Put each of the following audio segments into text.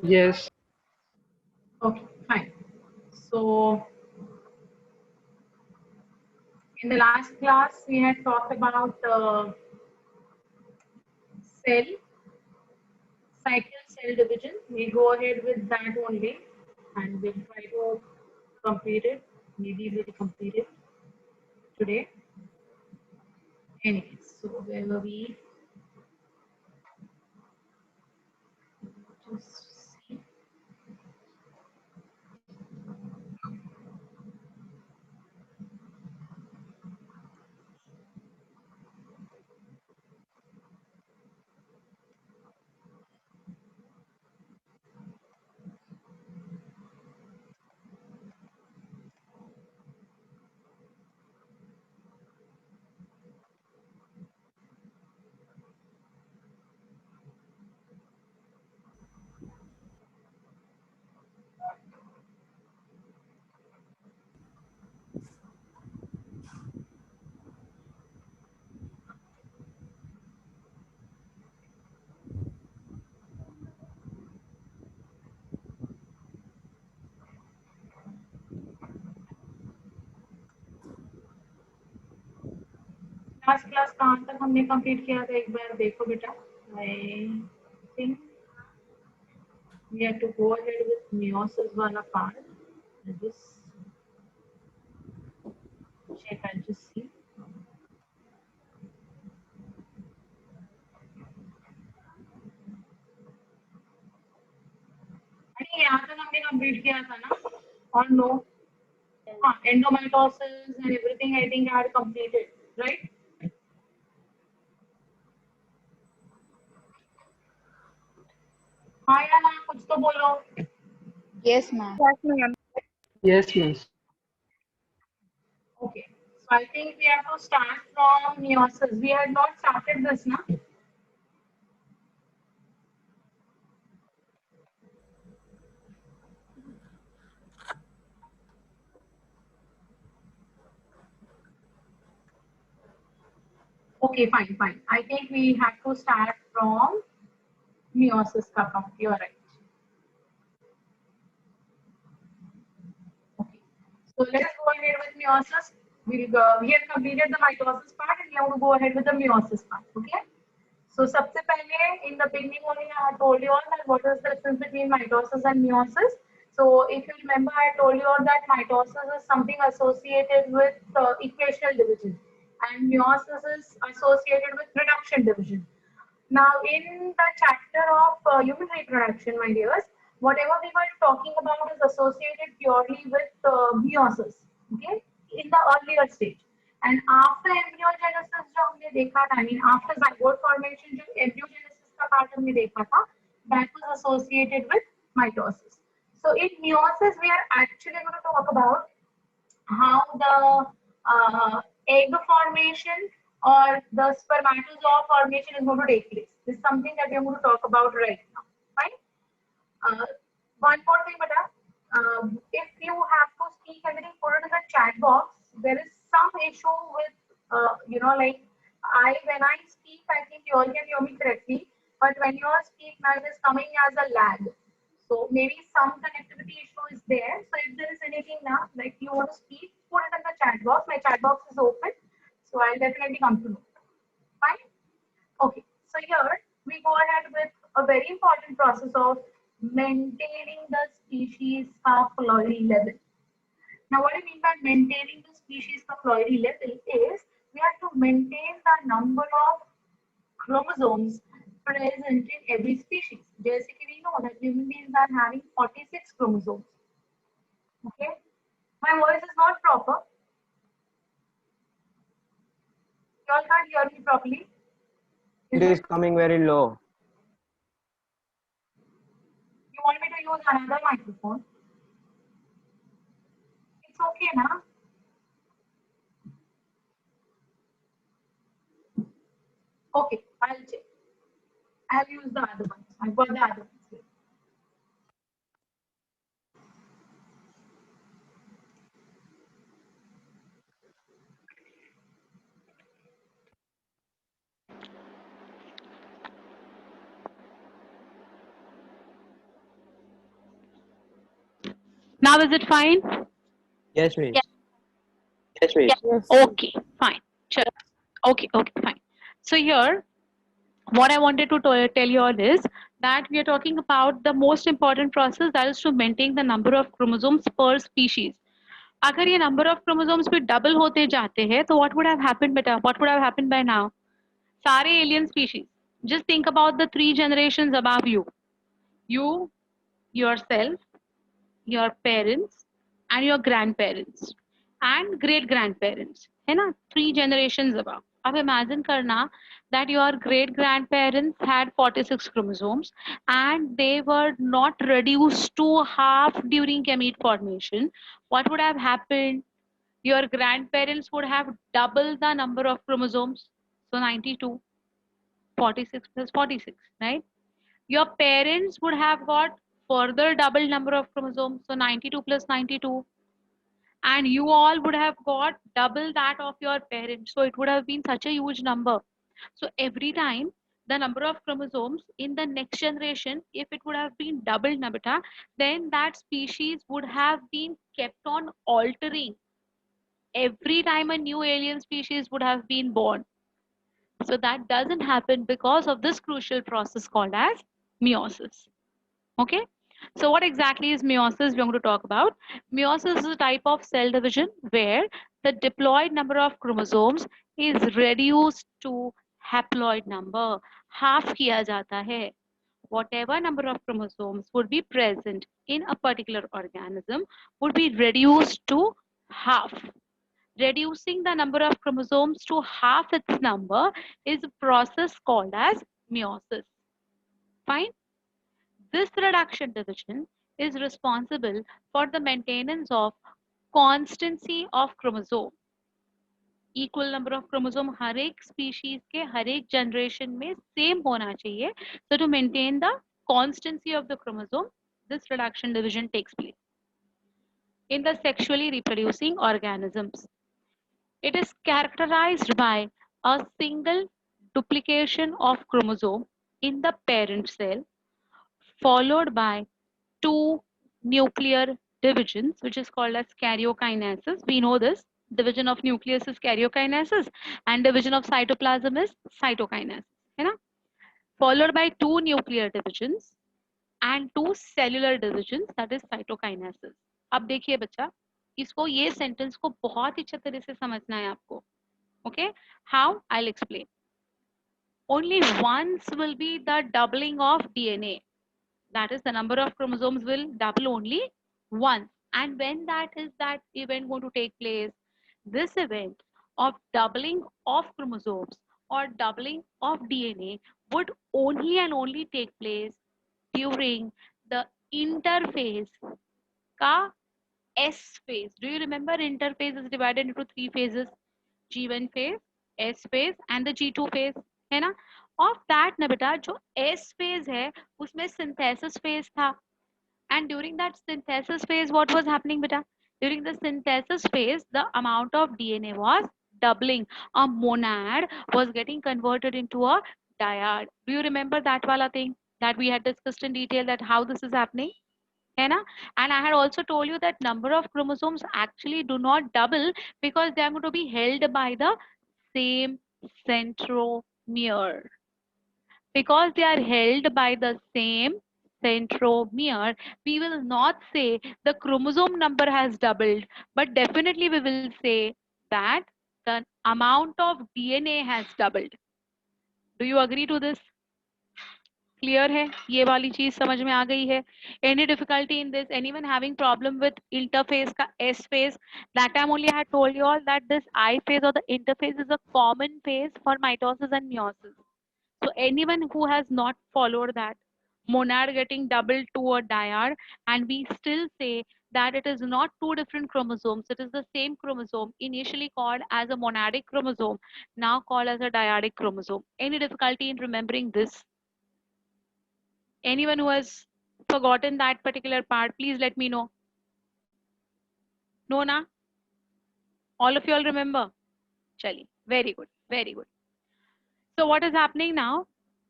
Yes. Okay, fine. So in the last class, we had talked about cell, cycle cell division. We go ahead with that only and we'll try to complete it. Maybe we'll complete it today. Anyways, so where were we? Just see. Last class कहाँ तक हमने complete किया था एक बार देखो बेटा. I think we have to go ahead with meiosis wala part. I'll just check. I'll just see. अरे यहाँ तक हमने कंप्लीट किया था ना? Or no? हाँ, endomitosis and everything I think I had completed, right? हाँ या ना कुछ तो बोलो. Yes, ma'am. Yes, yes. Okay. So I think we have to start from meiosis. We had not started this now. Okay, fine, fine. I think we have to start from meiosis ka count. You are right. Okay. So let us go ahead with meiosis. We have completed the mitosis part and we have to go ahead with the meiosis part. Okay. So सबसे पहले in the beginning only I had told you all that what is the difference between mitosis and meiosis. So if you remember, I told you all that mitosis is something associated with equational division and meiosis is associated with reduction division. Now, in the chapter of human reproduction, my dears, whatever we were talking about is associated purely with meiosis, okay, in the earlier stage. And after embryogenesis, जो हमने देखा था, I mean, after zygote formation, जो embryogenesis का part हमने देखा था, that was associated with mitosis. So, in meiosis, we are actually going to talk about how the egg formation or the spermatozoa formation is going to take place. This is something that we are going to talk about right now. Fine. One more thing, Bata. If you have to speak anything, put it in the chat box. There is some issue with, like when I speak, I think you all can hear me correctly. But when you all speak now, it is coming as a lag. So maybe some connectivity issue is there. So if there is anything now, like you want to speak, put it in the chat box. My chat box is open. So I'll definitely come to know. Fine. Okay. So here we go ahead with a very important process of maintaining the species flowery level. Now, what I mean by maintaining the species flowery level is we have to maintain the number of chromosomes present in every species. जैसे कि we know that human beings are having 46 chromosomes. Okay, my voice is not proper. You all can't hear me properly. It is coming very low. You want me to use another microphone? It's okay now. Okay, I'll check. I'll use the other ones. I've got the other ones here. Now is it fine? Yes, miss. Yes. Yes. Okay, fine. Sure. Okay, fine. So here, what I wanted to tell you all is that we are talking about the most important process, that is to maintain the number of chromosomes per species. अगर ये number of chromosomes भी double होते जाते हैं तो what would have happened बेटा? What would have happened by now? सारे alien species. Just think about the 3 generations above you. You, yourself, your parents, and your grandparents, and great grandparents. है ना? 3 generations above. अब imagine करना that your great grandparents had 46 chromosomes and they were not reduced to half during gamete formation. What would have happened? Your grandparents would have double the number of chromosomes. So 92, 46 plus 46, right? Your parents would have got further double number of chromosomes. So 92 plus 92. And you all would have got double that of your parents. So it would have been such a huge number. So every time the number of chromosomes in the next generation, if it would have been double Nabita, then that species would have been kept on altering. Every time a new alien species would have been born. So that doesn't happen because of this crucial process called as meiosis. Okay. So what exactly is meiosis we're going to talk about? Meiosis is a type of cell division where the diploid number of chromosomes is reduced to haploid number. Half किया जाता है. Whatever number of chromosomes would be present in a particular organism would be reduced to half. Reducing the number of chromosomes to half its number is a process called as meiosis. Fine. This reduction division is responsible for the maintenance of constancy of chromosome. Equal number of chromosome हर एक species के हर एक generation में same होना चाहिए. So to maintain the constancy of the chromosome, this reduction division takes place. In the sexually reproducing organisms, it is characterized by a single duplication of chromosome in the parent cell, followed by 2 nuclear divisions, which is called as karyokinesis. We know this. Division of nucleus is karyokinesis and division of cytoplasm is cytokinesis. है ना? Followed by 2 nuclear divisions and 2 cellular divisions, that is cytokinesis. अब देखिए बच्चा, इसको ये sentence को बहुत ही अच्छे तरह से समझना है आपको. Okay? How? I'll explain. Only once will be the doubling of DNA. That is, the number of chromosomes will double only once. And when that event going to take place? This event of doubling of chromosomes or doubling of DNA would only and only take place during the interphase ka S phase. Do you remember interphase is divided into 3 phases? G1 phase, S phase and the G2 phase. है ना? Of that ना बेटा जो S phase है उसमें synthesis phase था. And during that synthesis phase, what was happening beta? During the synthesis phase, the amount of DNA was doubling. A monad was getting converted into a dyad. Do you remember that wala thing that we had discussed in detail, that how this is happening? है ना? And I had also told you that number of chromosomes actually do not double because they are going to be held by the same centromere. Because they are held by the same centromere, we will not say the chromosome number has doubled, but definitely we will say that the amount of DNA has doubled. Do you agree to this? Clear है? ये वाली चीज समझ में आ गई है? Any difficulty in this? Anyone having problem with interphase का S phase? That time only I had told you all that this I phase or the interphase is a common phase for mitosis and meiosis. So anyone who has not followed that, monad getting doubled to a dyad, and we still say that it is not 2 different chromosomes, it is the same chromosome, initially called as a monadic chromosome, now called as a dyadic chromosome. Any difficulty in remembering this? Anyone who has forgotten that particular part, please let me know. No, na? All of you all remember? Chali, very good, very good. So what is happening now?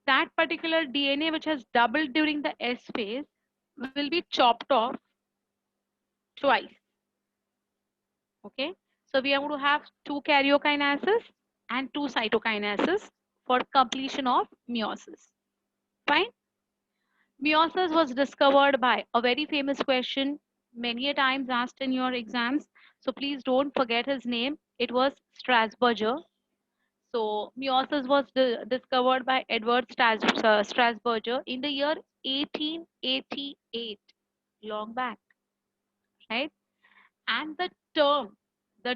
That particular DNA which has doubled during the S phase will be chopped off twice. Okay, so we are going to have 2 karyokinases and 2 cytokinases for completion of meiosis. Fine. Meiosis was discovered by a very famous question, many a times asked in your exams. So please don't forget his name. It was Strasburger. So meiosis was discovered by Edward Strasburger in the year 1888, long back, right? And the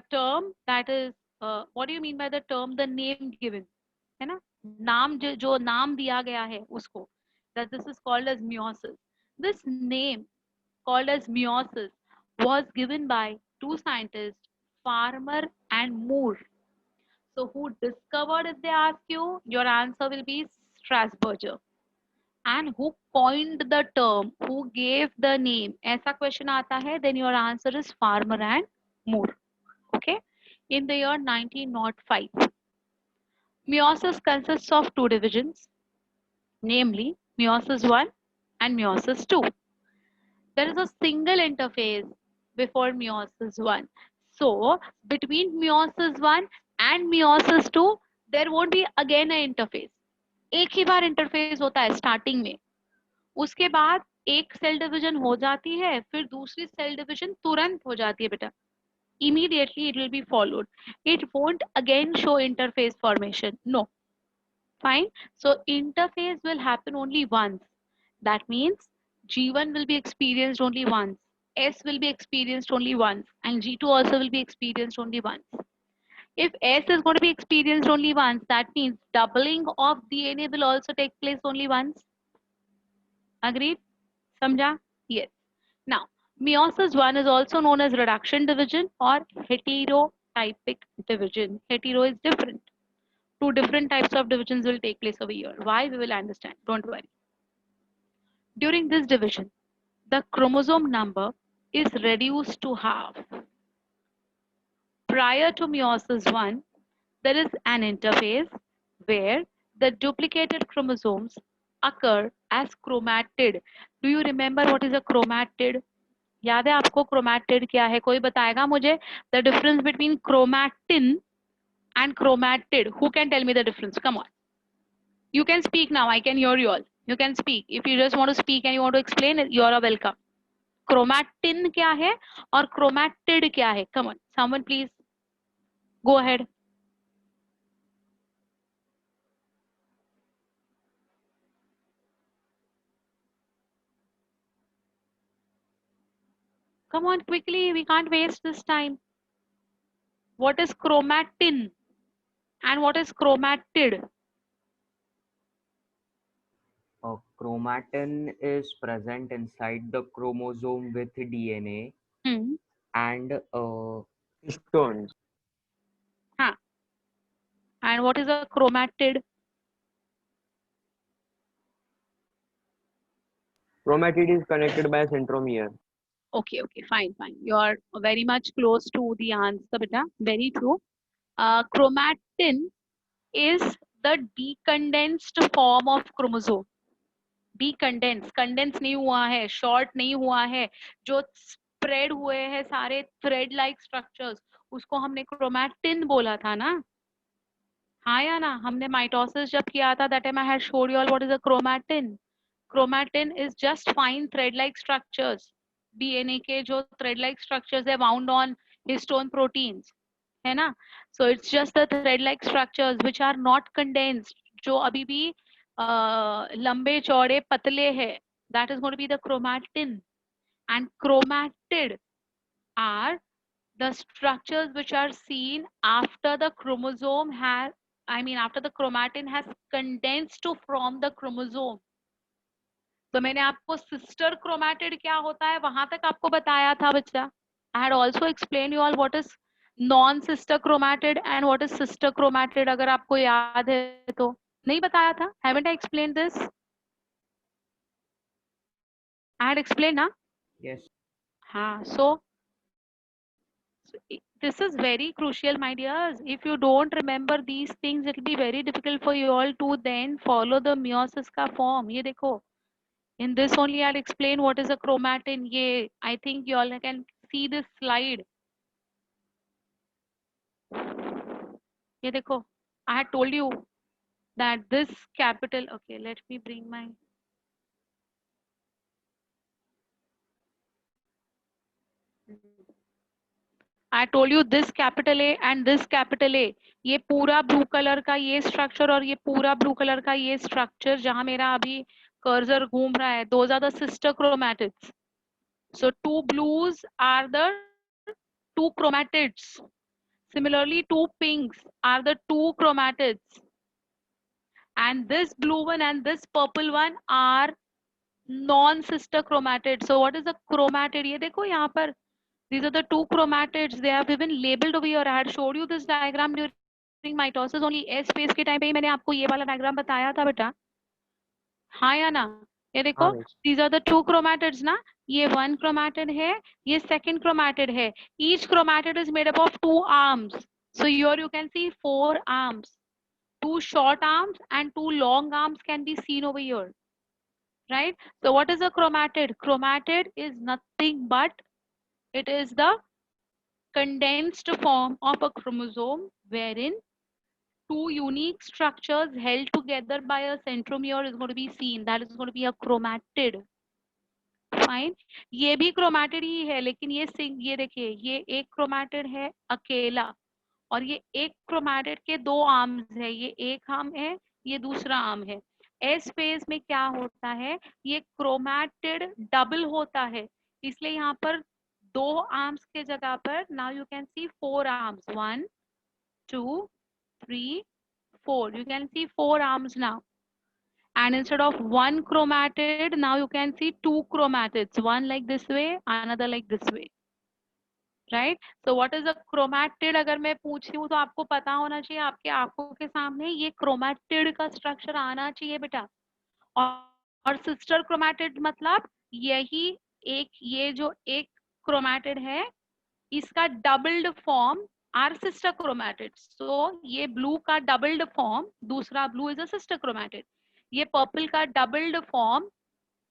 term that is, what do you mean by the term? The name given, है ना? नाम जो नाम दिया गया है उसको, that this is called as meiosis. This name called as meiosis was given by 2 scientists, Farmer and Moore. So who discovered, if they ask you, your answer will be Strasburger. And who coined the term, who gave the name, ऐसा question आता है, then your answer is Farmer and Moore. Okay, in the year 1905. Meiosis consists of 2 divisions, namely meiosis 1 and meiosis 2. There is a single interphase before meiosis 1. So between meiosis 1 and meiosis 2, there won't be again an interface. एक ही बार interface होता है starting में, उसके बाद एक cell division हो जाती है, फिर दूसरी सेल डिवीजन तुरंत हो जाती है बेटा. Immediately it will be followed. It won't again show interface formation. No. Fine. So interface will happen only once. That means G1 will be experienced only once. S will be experienced only once. And G2 also will be experienced only once. If S is going to be experienced only once, that means doubling of DNA will also take place only once. Agreed? Samjha? Yes. Now, meiosis 1 is also known as reduction division or heterotypic division. Hetero is different. 2 different types of divisions will take place over here. Why? We will understand. Don't worry. During this division, the chromosome number is reduced to half. Prior to meiosis 1, there is an interphase where the duplicated chromosomes occur as chromatid. Do you remember what is a chromatid? याद है आपको chromatid क्या है? कोई बताएगा मुझे the difference between chromatin and chromatid? Who can tell me the difference? Come on. You can speak now. I can hear you all. You can speak. If you just want to speak and you want to explain, you are welcome. Chromatin क्या है और chromatid क्या है? Come on. Someone please go ahead. Come on quickly. We can't waste this time. What is chromatin and what is chromatid? Chromatin is present inside the chromosome with DNA and histones. Huh. And what is a chromatid? Chromatid is connected by a centromere. Okay, fine. You are very much close to the answer, beta. Very true. Chromatin is the decondensed form of chromosome. Decondensed, condense नहीं हुआ है, short नहीं हुआ है, जो spread हुए हैं सारे thread like structures, उसको हमने chromatin बोला था ना? हाँ या ना? हमने mitosis जब किया था, that time I had showed you all what is a chromatin. Chromatin is just fine thread like structures. DNA के जो thread like structures है wound on histone proteins, है ना? So it's just the thread like structures which are not condensed, जो अभी भी लंबे चौड़े पतले है. That is going to be the chromatin. And chromatid are the structures which are seen after the chromosome has, after the chromatin has condensed to form the chromosome. तो मैंने आपको sister chromatid क्या होता है वहां तक आपको बताया था बच्चा. I had also explained you all what is non-sister chromatid and what is sister chromatid. अगर आपको याद है तो नहीं बताया था? Haven't I explained this? I had explained, ना? Yes. हाँ. So this is very crucial, my dears. If you don't remember these things, it will be very difficult for you all to then follow the meiosis का form. ये देखो. In this only I'll explain what is a chromatin. I think you all can see this slide. ये देखो, I had told you that this capital, okay, let me bring my, I told you this capital A and this capital A, ये पूरा blue colour का ये structure और ये पूरा blue colour का ये स्ट्रक्चर जहां मेरा अभी कर्सर घूम रहा है, those are the sister chromatids. So two blues are the two chromatids. Similarly, two pinks are the two chromatids. And this blue one and this purple one are non-sister chromatids. So what is a chromatid? ये देखो यहाँ पर, these are the two chromatids. They have even labeled over here. I had showed you this diagram during mitosis. Only S phase के time पे ही मैंने आपको ये वाला डायग्राम बताया था बेटा. हाँ या ना? ये देखो, these are the two chromatids ना. ये one chromatid है, ये second chromatid है. Each chromatid is made up of two arms. So here you can see 4 arms. 2 short arms and 2 long arms can be seen over here. Right? So what is a chromatid? Chromatid is nothing but it is the condensed form of a chromosome wherein 2 unique structures held together by a centromere is going to be seen. That is going to be a chromatid. Fine. ये भी chromatid ही है, लेकिन ये देखिए, ये एक chromatid है अकेला और ये एक chromatid के 2 आर्म्स है. ये एक आर्म है, ये दूसरा आर्म है. एस फेज में क्या होता है, ये क्रोमैटिड डबल होता है, इसलिए यहाँ पर 2 आर्म्स के जगह पर now you can see 4 arms. 1 2 3 4. You can see 4 arms now. And instead of 1 chromatid, now you can see 2 chromatids. One like this way, another like this way. Right? So what is a chromatid? अगर मैं पूछी हूँ तो आपको पता होना चाहिए, आपके आंखों के सामने ये chromatid का स्ट्रक्चर आना चाहिए बेटा. और सिस्टर क्रोमैटिड मतलब यही एक, ये जो एक क्रोमैटिड है इसका doubled form are sister chromatid. So ये ब्लू का डबल्ड फॉर्म, दूसरा blue is a sister chromatid. ये पर्पल का डबल्ड फॉर्म,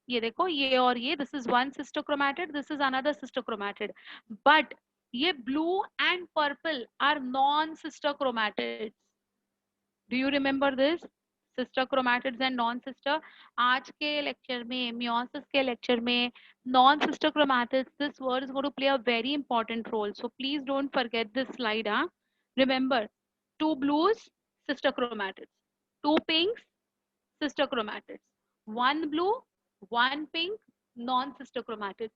ये देखो ये और ये, this is one sister chromatid, this is another sister chromatid. But ये blue and purple are non sister chromatids. Do you remember this? Sister chromatids and non sister. आज के लेक्चर में, मियोसिस के लेक्चर में, non sister chromatids, this word is going to play a very important role. So please don't forget this slide. Remember, 2 blues, sister chromatids. 2 pinks, sister chromatids. 1 blue, 1 pink, non-sister chromatids.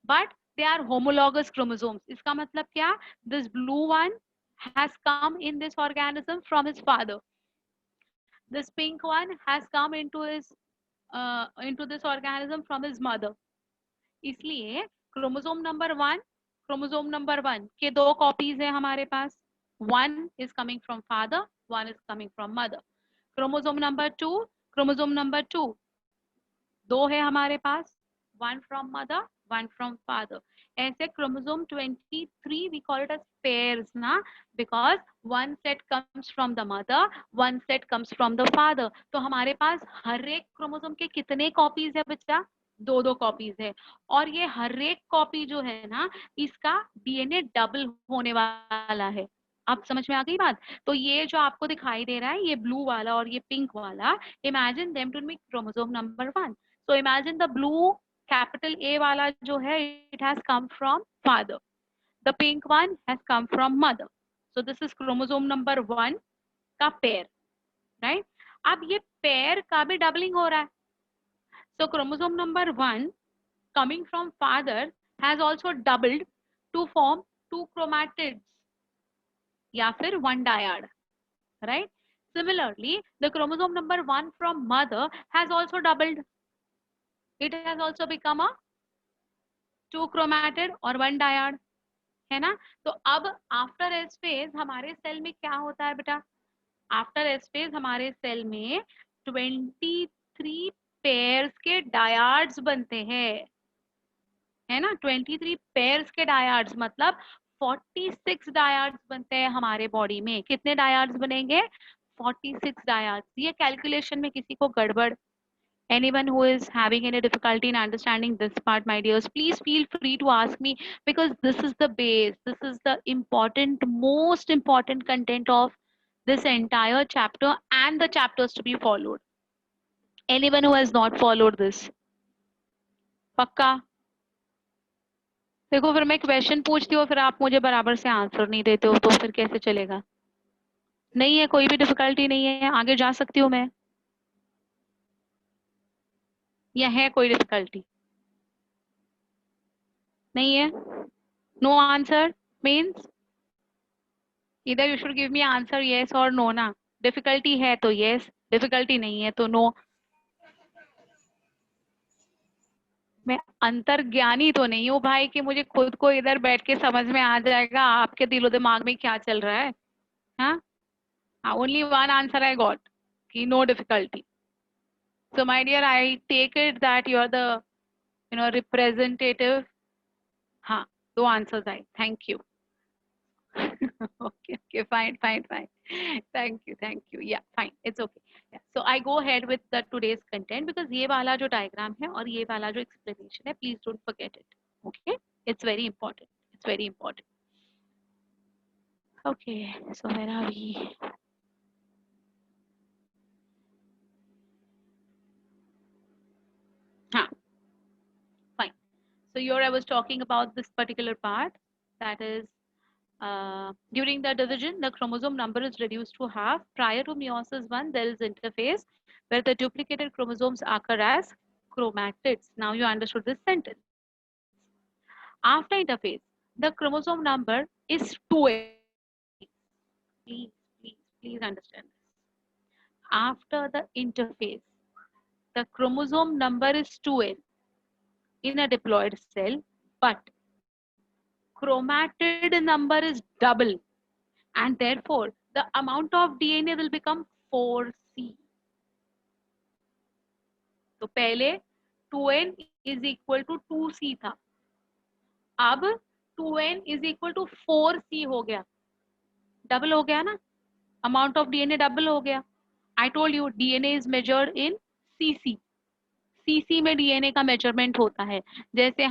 But they are homologous chromosomes. इसका मतलब क्या? This blue one has come in this organism from his father. This pink one has come into this organism from his mother. इसलिए chromosome number 1, chromosome number 1 के 2 copies है हमारे पास. 1 is coming from father, 1 is coming from mother. Chromosome number 2, chromosome number 2 2 है हमारे पास, 1 from mother, 1 from father. ऐसे chromosome 23 we call it as pairs ना, because one set comes from the mother, one set comes from the father. तो हमारे पास हर एक chromosome के कितने copies है बच्चा? 2 कॉपीज है. और ये हर एक कॉपी जो है ना, इसका डीएनए डबल होने वाला है. आप समझ में आ गई बात? तो ये जो आपको दिखाई दे रहा है, ये ब्लू वाला और ये पिंक वाला, imagine them to be chromosome number 1. So imagine the blue capital A वाला जो है, it has come from father. The pink one has come from mother. So this is chromosome number 1 का pair. Right? अब ये pair का भी doubling हो रहा है. So chromosome number 1 coming from father has also doubled to form 2 chromatids या फिर 1 dyad, right? Similarly, the chromosome number 1 from mother has also doubled. It has also become a 2 chromatid और 1 dyad, है ना? तो अब after S phase हमारे cell में क्या होता है बेटा? After S phase हमारे सेल में 23 पेयर्स के डायाड्स बनते हैं, है ना? 23 पेयर्स के डायाड्स मतलब 46 डायाड्स बनते हैं हमारे बॉडी में. कितने डायाड्स बनेंगे? 46 डायाड्स. ये कैलकुलेशन में किसी को गड़बड़ Anyone who is having any difficulty in understanding this part, my dears, please feel free to ask me, because this is the base, this is the important, most important content of this entire chapter and the chapters to be followed. Anyone who has not followed this, पक्का? देखो फिर मैं question पूछती हूँ, फिर आप मुझे बराबर से आंसर नहीं देते हो, तो फिर कैसे चलेगा? नहीं है, कोई भी डिफिकल्टी नहीं है, आगे जा सकती हूँ मैं, या है कोई डिफिकल्टी? नहीं है? नो आंसर मीन्स इधर you should give me answer yes और नो ना. डिफिकल्टी है तो येस, डिफिकल्टी नहीं है तो नो. मैं अंतर्ज्ञानी तो नहीं हूँ भाई कि मुझे खुद को इधर बैठ के समझ में आ जाएगा आपके दिलो दिमाग में क्या चल रहा है. हाँ, only one answer I got कि no difficulty. So my dear, I take it that you are the, representative. हाँ, दो answers आए. Thank you. Okay, fine. Thank you. Yeah, fine. It's okay. Yeah. So I go ahead with the today's content, because ये वाला जो diagram है और ये वाला जो explanation है, please don't forget it. Okay? It's very important. Okay, so where are we? Fine. So here I was talking about this particular part, that is, during the division, the chromosome number is reduced to half. Prior to meiosis 1, there is interphase where the duplicated chromosomes occur as chromatids. Now you understood this sentence. After interphase, the chromosome number is 2n. Please understand this. After the interphase, the chromosome number is 2n in a diploid cell, but chromatid number is double, and therefore the amount of DNA will become 4C. तो पहले 2n is equal to 2C था, अब 2n is equal to 4C हो गया. Double हो गया ना, amount of DNA double हो गया. I told you DNA is measured in CC. CC में डीएनए का मेजरमेंट होता है. जैसे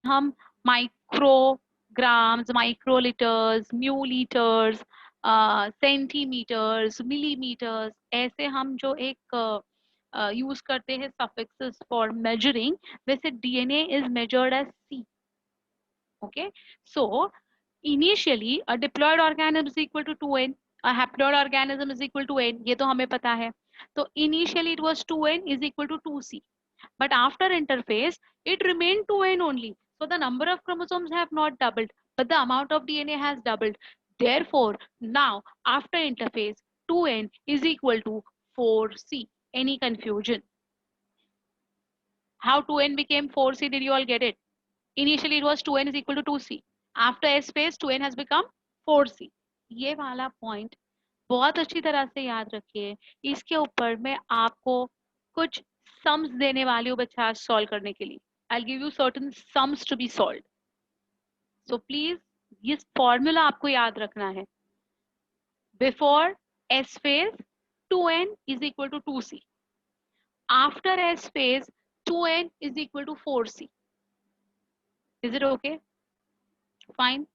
हम माइक्रोग्राम्स, माइक्रोलीटर्स, म्यूलीटर्स, सेंटीमीटर्स, मिलीमीटर्स, ऐसे हम जो एक यूज करते हैं सफिक्सेस फॉर मेजरिंग, वैसे DNA is measured as C. Okay, so initially a diploid organism is equal to 2n, a haploid organism is equal to n, ये तो हमें पता है. तो initially it was 2n is equal to 2c, but after interphase it remained 2n only. So the number of chromosomes have not doubled, but the amount of DNA has doubled. Therefore now after interphase 2n is equal to 4c. Any confusion? How 2n became 4c? Did you all get it? Initially it was 2n is equal to 2c. After S phase 2n has become 4c. ये वाला point बहुत अच्छी तरह से याद रखिए. इसके ऊपर मैं आपको कुछ सम्स देने वाली हूँ बच्चा सॉल्व करने के लिए. I'll give you certain sums to be solved. So please this formula आपको याद रखना है. Before S phase 2n is equal to 2c. After S phase 2n is equal to 4c. Is it okay? Fine.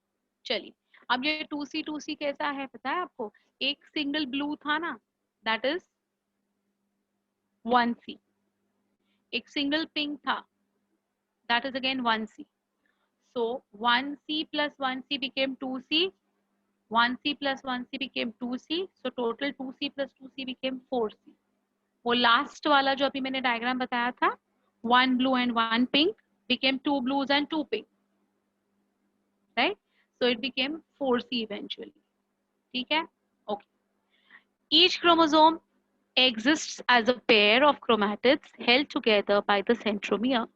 चलिए, अब ये 2c कैसा है पता है आपको? एक सिंगल ब्लू था ना, दैट इज 1c. एक सिंगल पिंक था, that is again 1c. So 1c plus 1c became 2c, 1c plus 1c became 2c, so total 2c plus 2c became 4c. वो लास्ट वाला जो अभी मैंने डायग्राम बताया था, 1 blue and 1 pink became 2 blues and 2 pink. Right? So it became 4c eventually. ठीक है? Okay. Each chromosome exists as a pair of chromatids held together by the centromere.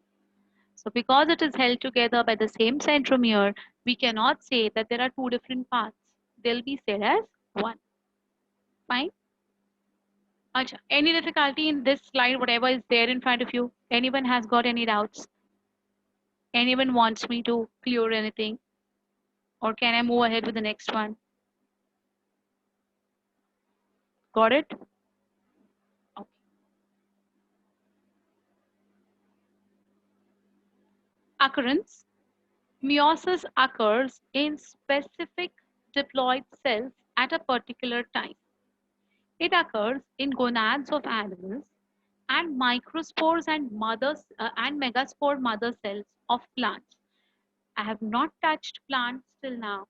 So because it is held together by the same centromere, we cannot say that there are two different parts. They'll be said as one. Fine? Achha, any difficulty in this slide, whatever is there in front of you? Anyone has got any doubts? Anyone wants me to clear anything? Or can I move ahead with the next one? Got it? Okay. occurrence. Meiosis occurs in specific diploid cells at a particular time. It occurs in gonads of animals and microspores and megaspore mother cells of plants. I have not touched plants till now,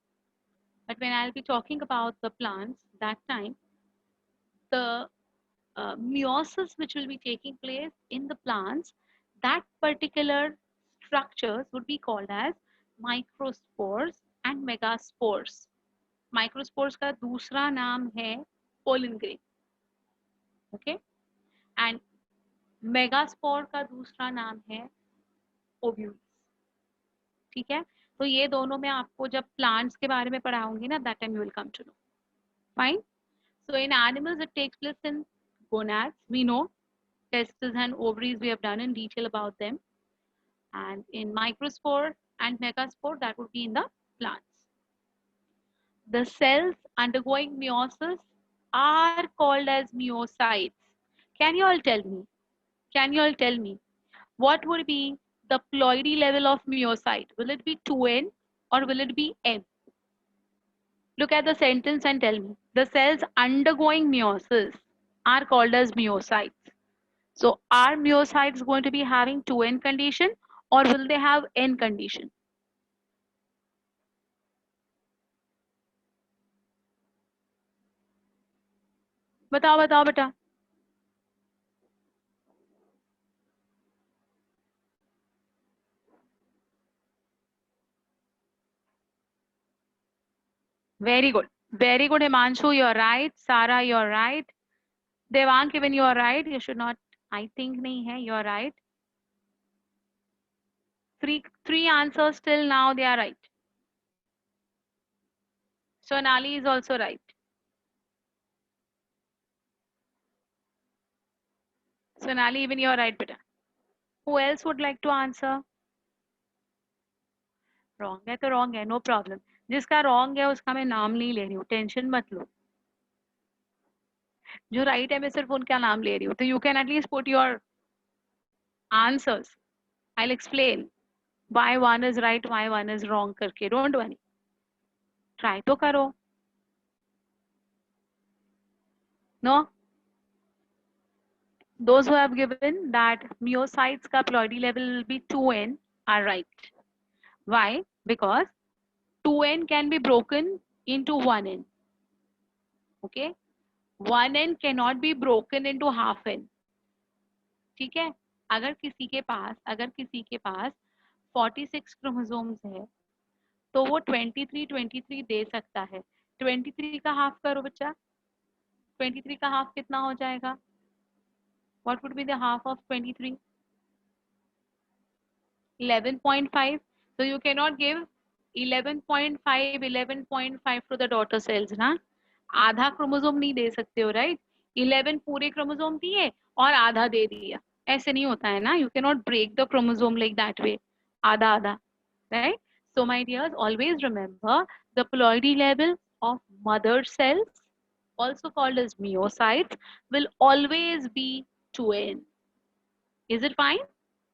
but when I'll be talking about the plants, that time the meiosis which will be taking place in the plants, that particular structures would be called as microspores and megaspores. Microspores का दूसरा नाम है pollen grain, okay? And megaspore का दूसरा नाम है ovules. ठीक है, तो ये दोनों मैं आपको जब प्लांट्स के बारे में पढ़ाऊंगी ना, that time you will come to know. Fine. So in animals it takes place in gonads, we know. Testes and ovaries, we have done in detail about them. And in microspore and megaspore, that would be in the plants. The cells undergoing meiosis are called as meiocytes. Can you all tell me? Can you all tell me what would be the ploidy level of meiocyte? Will it be 2n or will it be n? Look at the sentence and tell me. The cells undergoing meiosis are called as meiocytes. So are meiocytes going to be having 2n condition or will they have n condition? बताओ बताओ बेटा. Very good. Very good, Himanshu. You're right. Sara, you're right. Devank, even you're right. You should not. I think nahi hai. You're right. Three answers till now. They are right. Sonali is also right. Sonali, even you're right, beta. Who else would like to answer? Wrong है तो wrong है. No problem. जिसका wrong है उसका मैं नाम नहीं ले रही हूँ. Tension मत लो. जो right है मैं सिर्फ उनका नाम ले रही हूँ. तो you can at least put your answers. I'll explain why one is right, why one is wrong करके. Don't worry. Try तो करो. No? Those who have given that meiocytes का ploidy level will be 2n are right. Why? Because 2n can be broken into 1n. Okay? 1n cannot be broken into half n. ठीक है? अगर किसी के पास 46 chromosomes है तो वो 23 दे सकता है. 23 का हाफ करो बच्चा. 23 का हाफ कितना हो जाएगा? What would be the half of 23? 11.5. So you cannot give 11.5 to the daughter cells ना. आधा क्रोमोसोम नहीं दे सकते हो, right? 11 पूरे क्रोमोसोम दिए और आधा दे दिया. ऐसे नहीं होता है ना. You cannot break the chromosome like that way. आधा आधा, right? So my dears, always remember the ploidy level of mother cells, also called as meiocytes, will always be 2n. Is it fine?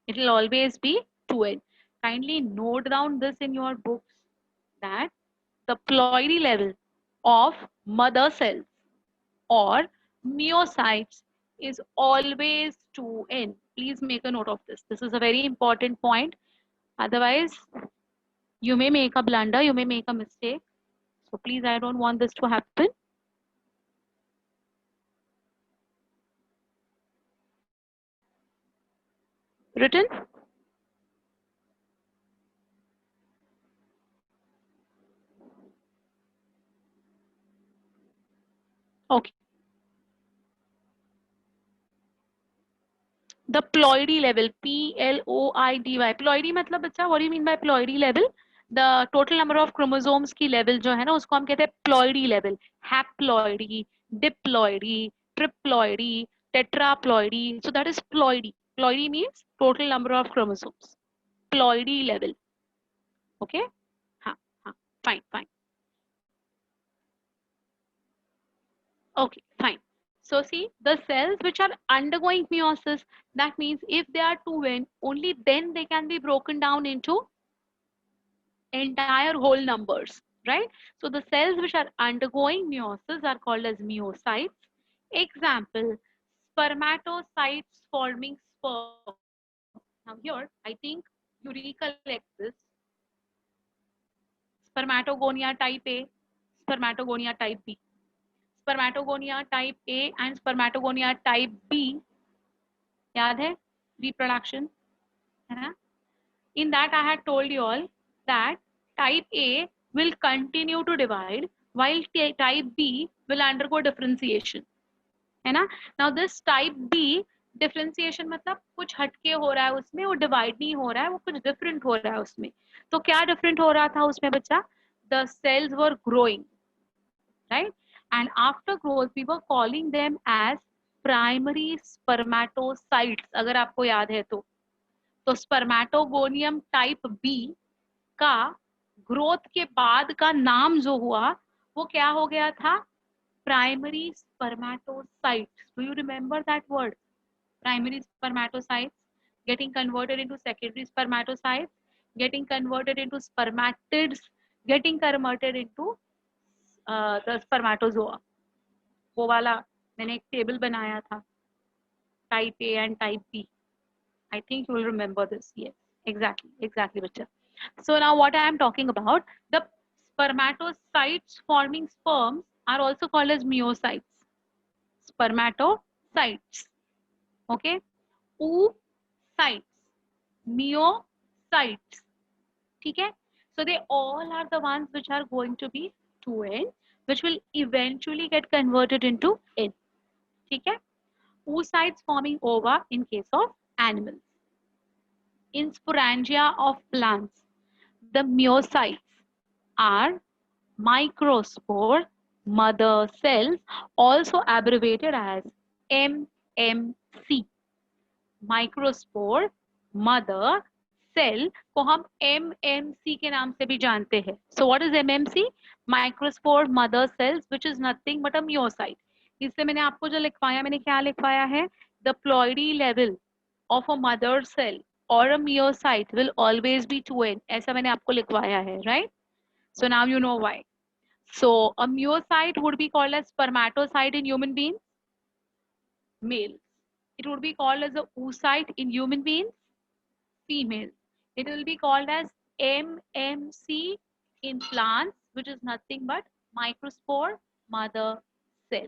It will always be 2n. Kindly note down this in your books that the ploidy level of mother cells or meiocytes is always 2n. Please make a note of this. This is a very important point. Otherwise, you may make a blunder, you may make a mistake. So please, I don't want this to happen. Written? Okay. The ploidy level, P-L-O-I-D-Y. Ploidy मतलब बच्चा, what do you mean by ploidy level? The total number of chromosomes की level जो है ना, उसको हम कहते हैं ploidy level. Haploidy, diploidy, triploidy, tetraploidy. So that is ploidy. Ploidy means total number of chromosomes. Ploidy level. Okay? Fine. Okay, fine. So see, the cells which are undergoing meiosis, that means if they are 2n, only then they can be broken down into entire whole numbers, right? So the cells which are undergoing meiosis are called as meiocytes. Example, spermatocytes forming sperm. Now here, I think you recollect this. Spermatogonia type A, spermatogonia type B. Spermatogonia type A and spermatogonia type B, याद है? Reproduction, है ना? In that I had told you all that type A will continue to divide while type B will undergo differentiation, है ना? Now this type B differentiation मतलब कुछ हटके हो रहा है उसमें, वो divide नहीं हो रहा है, वो कुछ different हो रहा है उसमें. तो क्या different हो रहा था उसमें बच्चा? The cells were growing, right? And after growth we were calling them as primary spermatocytes. अगर आपको याद है तो स्पर्मेटोगोनियम टाइप बी का ग्रोथ के बाद का नाम जो हुआ वो क्या हो गया था? Primary spermatocytes. Do you remember that word? Primary spermatocytes getting converted into secondary spermatocytes, getting converted into spermatids, getting converted into the spermatozoa. वो वाला मैंने एक टेबल बनाया था, type A and type B. I think you will remember this. Yes, exactly, bacha. So now what I am talking about, the spermatocytes forming sperms are also called as meiocytes. Spermatocytes. Okay. Oocytes. Meiocytes. Okay. So they all are the ones which are going to be 2n, which will eventually get converted into n. Okay. Oocytes forming ova in case of animals. In sporangia of plants, the meiocytes are microspore mother cells, also abbreviated as MMC. Microspore mother cell को हम MMC के नाम से भी जानते हैं. So what is MMC? Microspore mother cells, which is nothing but a meiocyte. इससे मैंने आपको जो लिखवाया, मैंने क्या लिखवाया है? The ploidy level of a mother cell or a meiocyte will always be 2n. ऐसा मैंने आपको लिखवाया है, right? So now you know why. So a meiocyte would be called as spermatocyte in human beings, males. It would be called as a oocyte in human beings, female. It will be called as MMC in plants, which is nothing but microspore mother cell.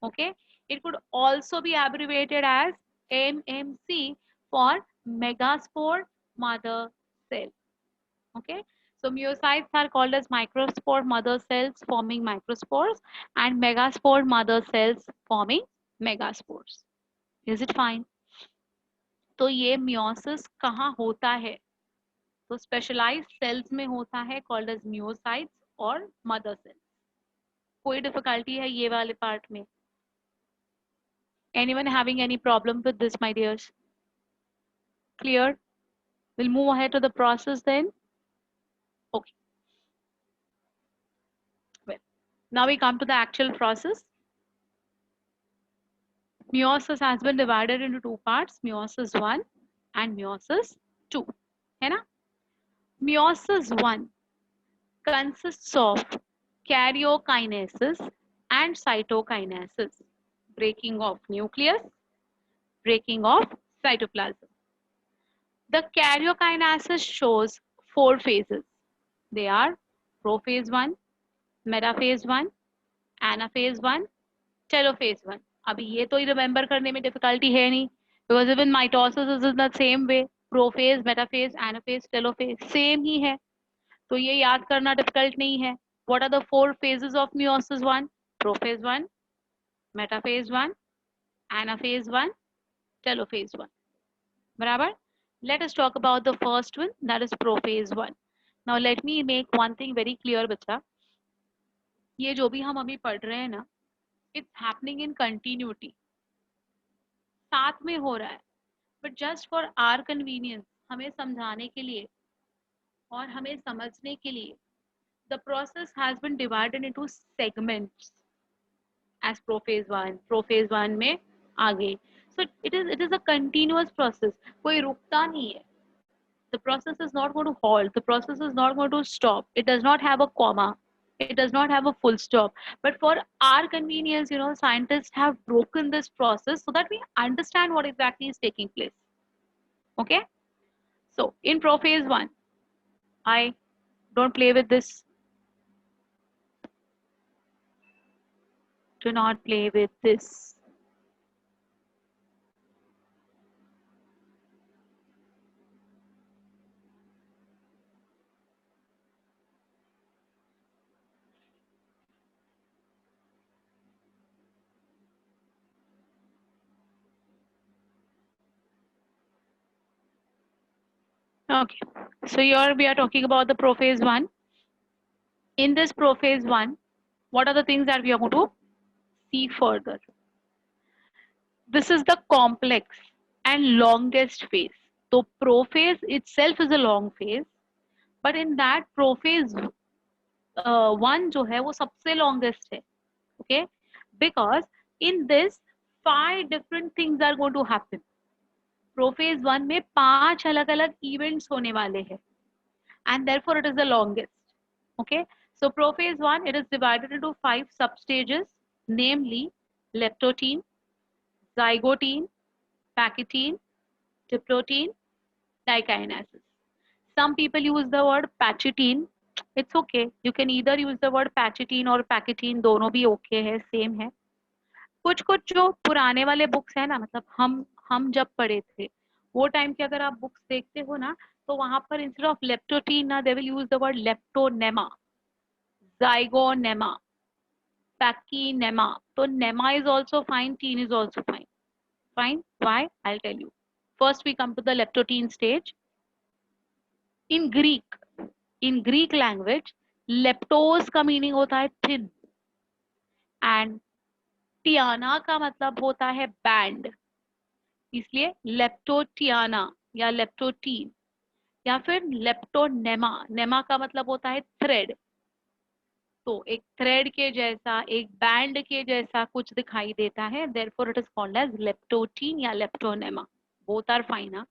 Okay. It could also be abbreviated as MMC for megaspore mother cell. Okay. So meiocytes are called as microspore mother cells forming microspores and megaspore mother cells forming megaspores. Is it fine? तो ये meiosis कहाँ होता है? तो specialized cells में होता है called as meiocytes और mother cells. कोई difficulty है ये वाले part में? Anyone having any problem with this, my dears? Clear? We'll move ahead to the process then. Okay. Well, now we come to the actual process. Meiosis has been divided into two parts, meiosis 1 and meiosis 2. है ना? Meiosis 1 consists of karyokinesis and cytokinesis, breaking of nucleus, breaking of cytoplasm. The karyokinesis shows 4 phases. They are prophase 1, metaphase 1, anaphase 1, telophase 1. अभी ये तो remember करने में difficulty है नहीं, because even mitosis is in the same way. Prophase, metaphase, anaphase, telophase same ही है, तो ये याद करना difficult नहीं है. What are the 4 phases of meiosis 1? Prophase 1, metaphase 1, anaphase 1, telophase 1. बराबर? Let us talk about the first one, that is prophase 1. Now let me make one thing very clear, बच्चा. ये जो भी हम अभी पढ़ रहे हैं ना, it's happening in continuity. साथ में हो रहा है, but just for our convenience, हमें समझाने के लिए और हमें समझने के लिए, the process has been divided into segments. as prophase 1, prophase 1 में आ गई. So it is a continuous process. कोई रुकता नहीं है. The process is not going to halt. The process is not going to stop. It does not have a comma. It does not have a full stop. But for our convenience, you know, scientists have broken this process so that we understand what exactly is taking place. Okay? So in prophase 1, I don't play with this. Do not play with this. Okay, so here we are talking about the prophase 1. In this prophase 1, what are the things that we are going to see further? This is the complex and longest phase. So prophase itself is a long phase, but in that prophase 1 जो है वो सबसे longest है. Okay, because in this 5 different things are going to happen. Prophase 1 में 5 अलग-अलग events होने वाले हैं, and therefore it is the longest. Okay, so prophase 1, it is divided into 5 substages, namely leptotene, zygotene, pachytene, diprotene, dikinases. Some people use the word pachytene. It's okay. You can either use the word pachytene or pachytene. दोनों भी okay है, same है. कुछ कुछ जो पुराने वाले books है ना, मतलब हम जब पढ़े थे वो टाइम के अगर आप बुक्स देखते हो ना, तो वहां पर इंस्टेड ऑफ लेप्टोटीन ना they will use the word leptonema, zygonema, pachynema. So nema is also fine, teen is also fine. Fine. Why? I'll tell you. First we come to the leptotene stage. In Greek language, leptos का meaning होता है thin, and tiana का मतलब होता है band. इसलिए leptotiana या leptotene या फिर leptonema. nema का मतलब होता है thread. तो एक थ्रेड के जैसा, एक बैंड के जैसा कुछ दिखाई देता है, therefore it is called as leptotene या leptonema. Both are fine, huh?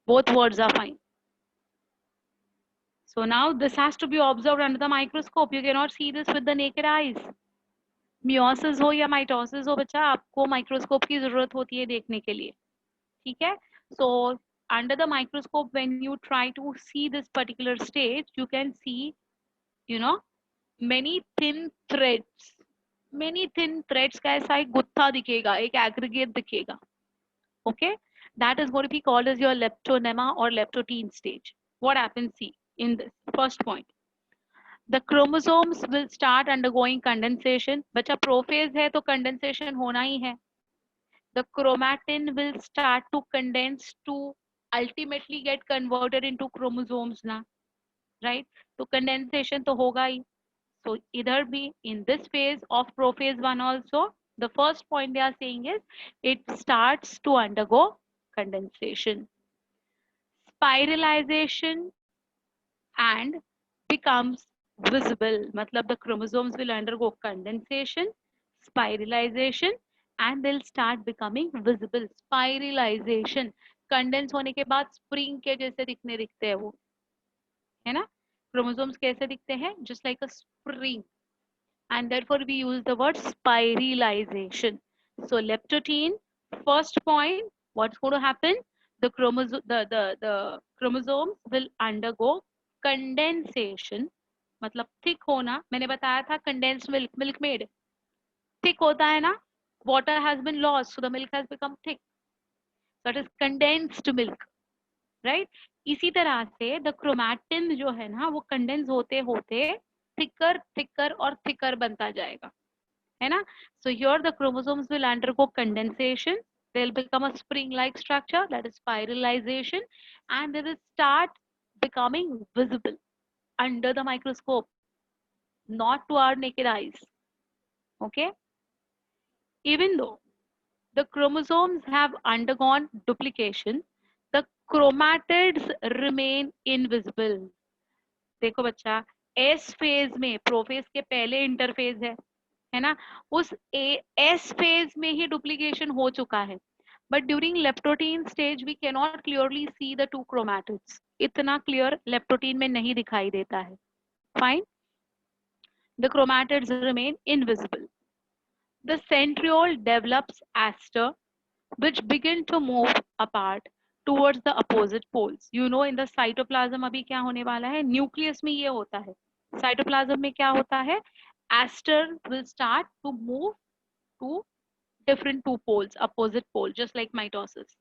Both words are fine. So now this has to be observed under the microscope. You cannot see this with the naked eyes. Meiosis हो या mitosis हो बच्चा, आपको microscope की जरूरत होती है देखने के लिए. ठीक है? So under the microscope, when you try to see this particular stage, you can see, you know, many thin threads. Many thin threads का ऐसा एक गुत्था दिखेगा, एक aggregate दिखेगा. Okay, that is going to be called as your leptonema or leptotene stage. What happens? See, in this first point, the chromosomes will start undergoing condensation. बच्चा prophase है तो condensation होना ही है. The chromatin will start to condense to ultimately get converted into chromosomes ना, right? तो condensation तो होगा ही. So either be in this phase of prophase 1 also, the first point they are saying is it starts to undergo condensation, spiralization, and becomes visible. मतलब the chromosomes will undergo condensation, spiralization, and they'll start becoming visible. Spiralization, condense होने के बाद spring के जैसे दिखते हैं वो, है ना? Chromosomes कैसे दिखते हैं? Just like a spring. And therefore we use the word spiralization. So leptotene, first point, what's going to happen? The chromosomes will undergo condensation. मतलब thick होना, मैंने बताया था condensed milk made. Thick होता है ना? Water has been lost, so the milk has become thick. That is condensed milk, right? इसी तरह से the chromatin जो है ना, वो condense होते होते thicker और thicker बनता जाएगा, है ना? So here the chromosomes will undergo condensation. They'll become a spring-like structure, that is spiralization, and they will start becoming visible under the microscope, not to our naked eyes. Okay? Even though the chromosomes have undergone duplication, the chromatids remain invisible. देखो बच्चा, S phase में prophase के पहले interphase है है ना, उस S phase में ही डुप्लीकेशन हो चुका है, but during leptotene stage we can not clearly see the two chromatids, इतना क्लियर लेप्टोटीन में नहीं दिखाई देता है. Fine, the chromatids remain invisible. The centriole develops aster, which begin to move apart towards the opposite poles. You know, in the cytoplasm अभी क्या होने वाला है, न्यूक्लियस में ये होता है. साइटोप्लाज्म में क्या होता है, aster will start to move to different two poles, opposite pole, just like mitosis.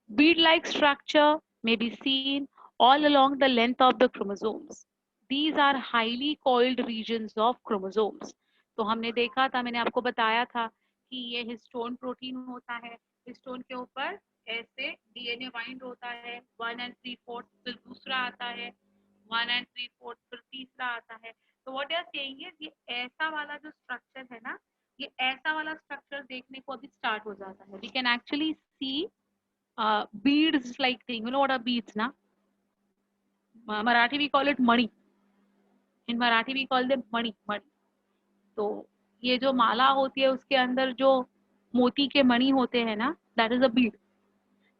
Bead-like structure may be seen all along the length of the chromosomes. These are highly coiled regions of chromosomes. तो हमने देखा था, मैंने आपको बताया था कि ये हिस्टोन प्रोटीन होता है, हिस्टोन के ऊपर ऐसे डीएनए बाइंड होता है, 1 and 3/4, फिर दूसरा आता है 1 and 3/4, फिर तीसरा आता है. तो व्हाट आर सेइंग इज ये ऐसा वाला जो स्ट्रक्चर है ना, ये ऐसा वाला स्ट्रक्चर देखने को अभी स्टार्ट हो जाता है. We can actually see beads like thing. You know what are beads, na? Marathi we call it mani. In Marathi we call them mani. तो ये जो माला होती है उसके अंदर जो मोती के मणि होते हैं ना, that is a bead.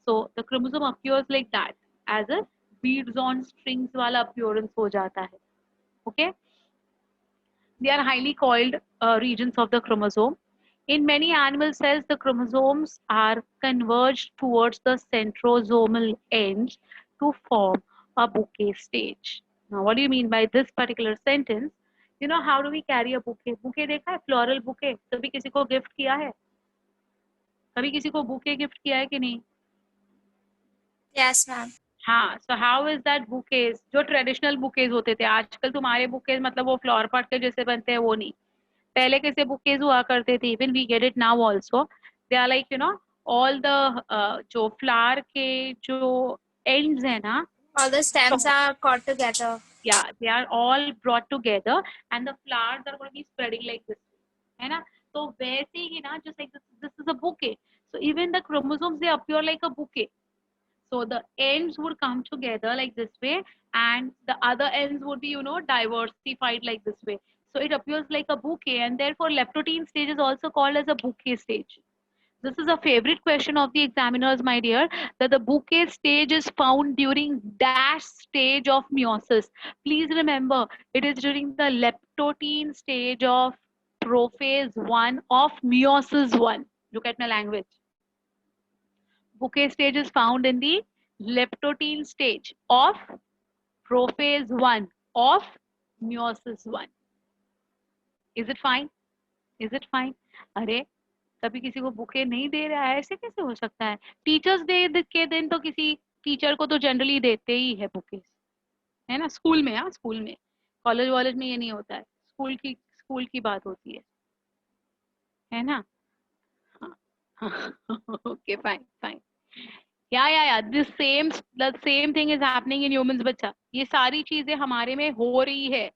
So the chromosome appears like that, as a beads on strings वाला appearance हो जाता है. Okay? They are highly coiled regions of the chromosome. In many animal cells, the chromosomes are converged towards the centrosomal ends to form a bouquet stage. Now, what do you mean by this particular sentence? You know, how do we carry a bouquet? Bouquet देखा है, floral bouquet. कभी किसी को gift किया है? कभी किसी को bouquet gift किया है कि नहीं? Yes, ma'am. हाँ, so how is that bouquets? जो traditional bouquets होते थे, आजकल तुम्हारे bouquets मतलब वो flower pot के जैसे बनते हैं, वो नहीं. पहले कैसे बुकेज हुआ करते थे, even we get it now also, they are like you know all the जो फ्लावर के जो एंड्स है ना, All the stems are caught together. yeah, they are all brought together and the flowers are going to be spreading like this, है ना. तो वैसे ही ना, just like this is a bouquet, so even the chromosomes they appear like a bouquet. So the ends would come together like this way and the other ends would be, you know, diversified like this way. So it appears like a bouquet, and therefore leptotene stage is also called as a bouquet stage. This is a favorite question of the examiners, my dear, that the bouquet stage is found during dash stage of meiosis. Please remember, it is during the leptotene stage of prophase 1 of meiosis 1. Look at my language. Bouquet stage is found in the leptotene stage of prophase 1 of meiosis 1. Is it fine? Is it fine? अरे कभी किसी को bouquet नहीं दे रहा है, ऐसे कैसे हो सकता है? टीचर्स डे के दिन तो किसी टीचर को तो जनरली देते ही है बुके, है ना, स्कूल में. हाँ, स्कूल में, कॉलेज वॉलेज में ये नहीं होता है, स्कूल की बात होती है ना. Okay, fine. Yeah. The same thing is happening in humans, बच्चा. ये सारी चीजें हमारे में हो रही है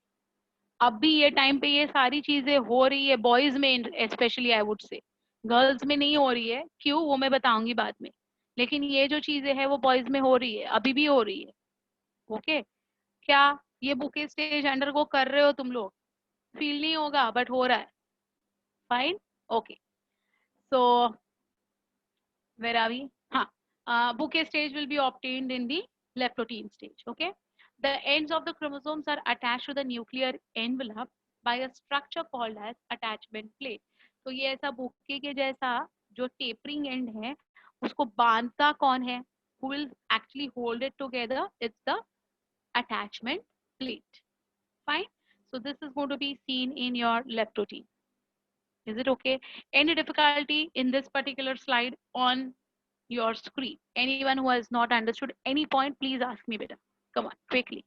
अभी ये टाइम पे, ये सारी चीजें हो रही है बॉयज में specially, I would say. Girls में नहीं हो रही है, क्यों वो मैं बताऊंगी बाद में, लेकिन ये जो चीजें है वो बॉयज में हो रही है, अभी भी हो रही है. ओके, क्या ये बुके स्टेज अंडर को कर रहे हो तुम लोग? फील नहीं होगा बट हो रहा है. Fine, okay. So where are we? हाँ, bouquet stage will be obtained in the leptotene stage. Okay, the ends of the chromosomes are attached to the nuclear envelope by a structure called as attachment plate. तो ये ऐसा bouquet के जैसा जो tapering and है उसको बांधता कौन है? Who will actually hold it together? It's the attachment plate. Fine. So this is going to be seen in your leptotene. Is it okay? Any difficulty in this particular slide on your screen? Anyone who has not understood any point, please ask me better. Come on, quickly.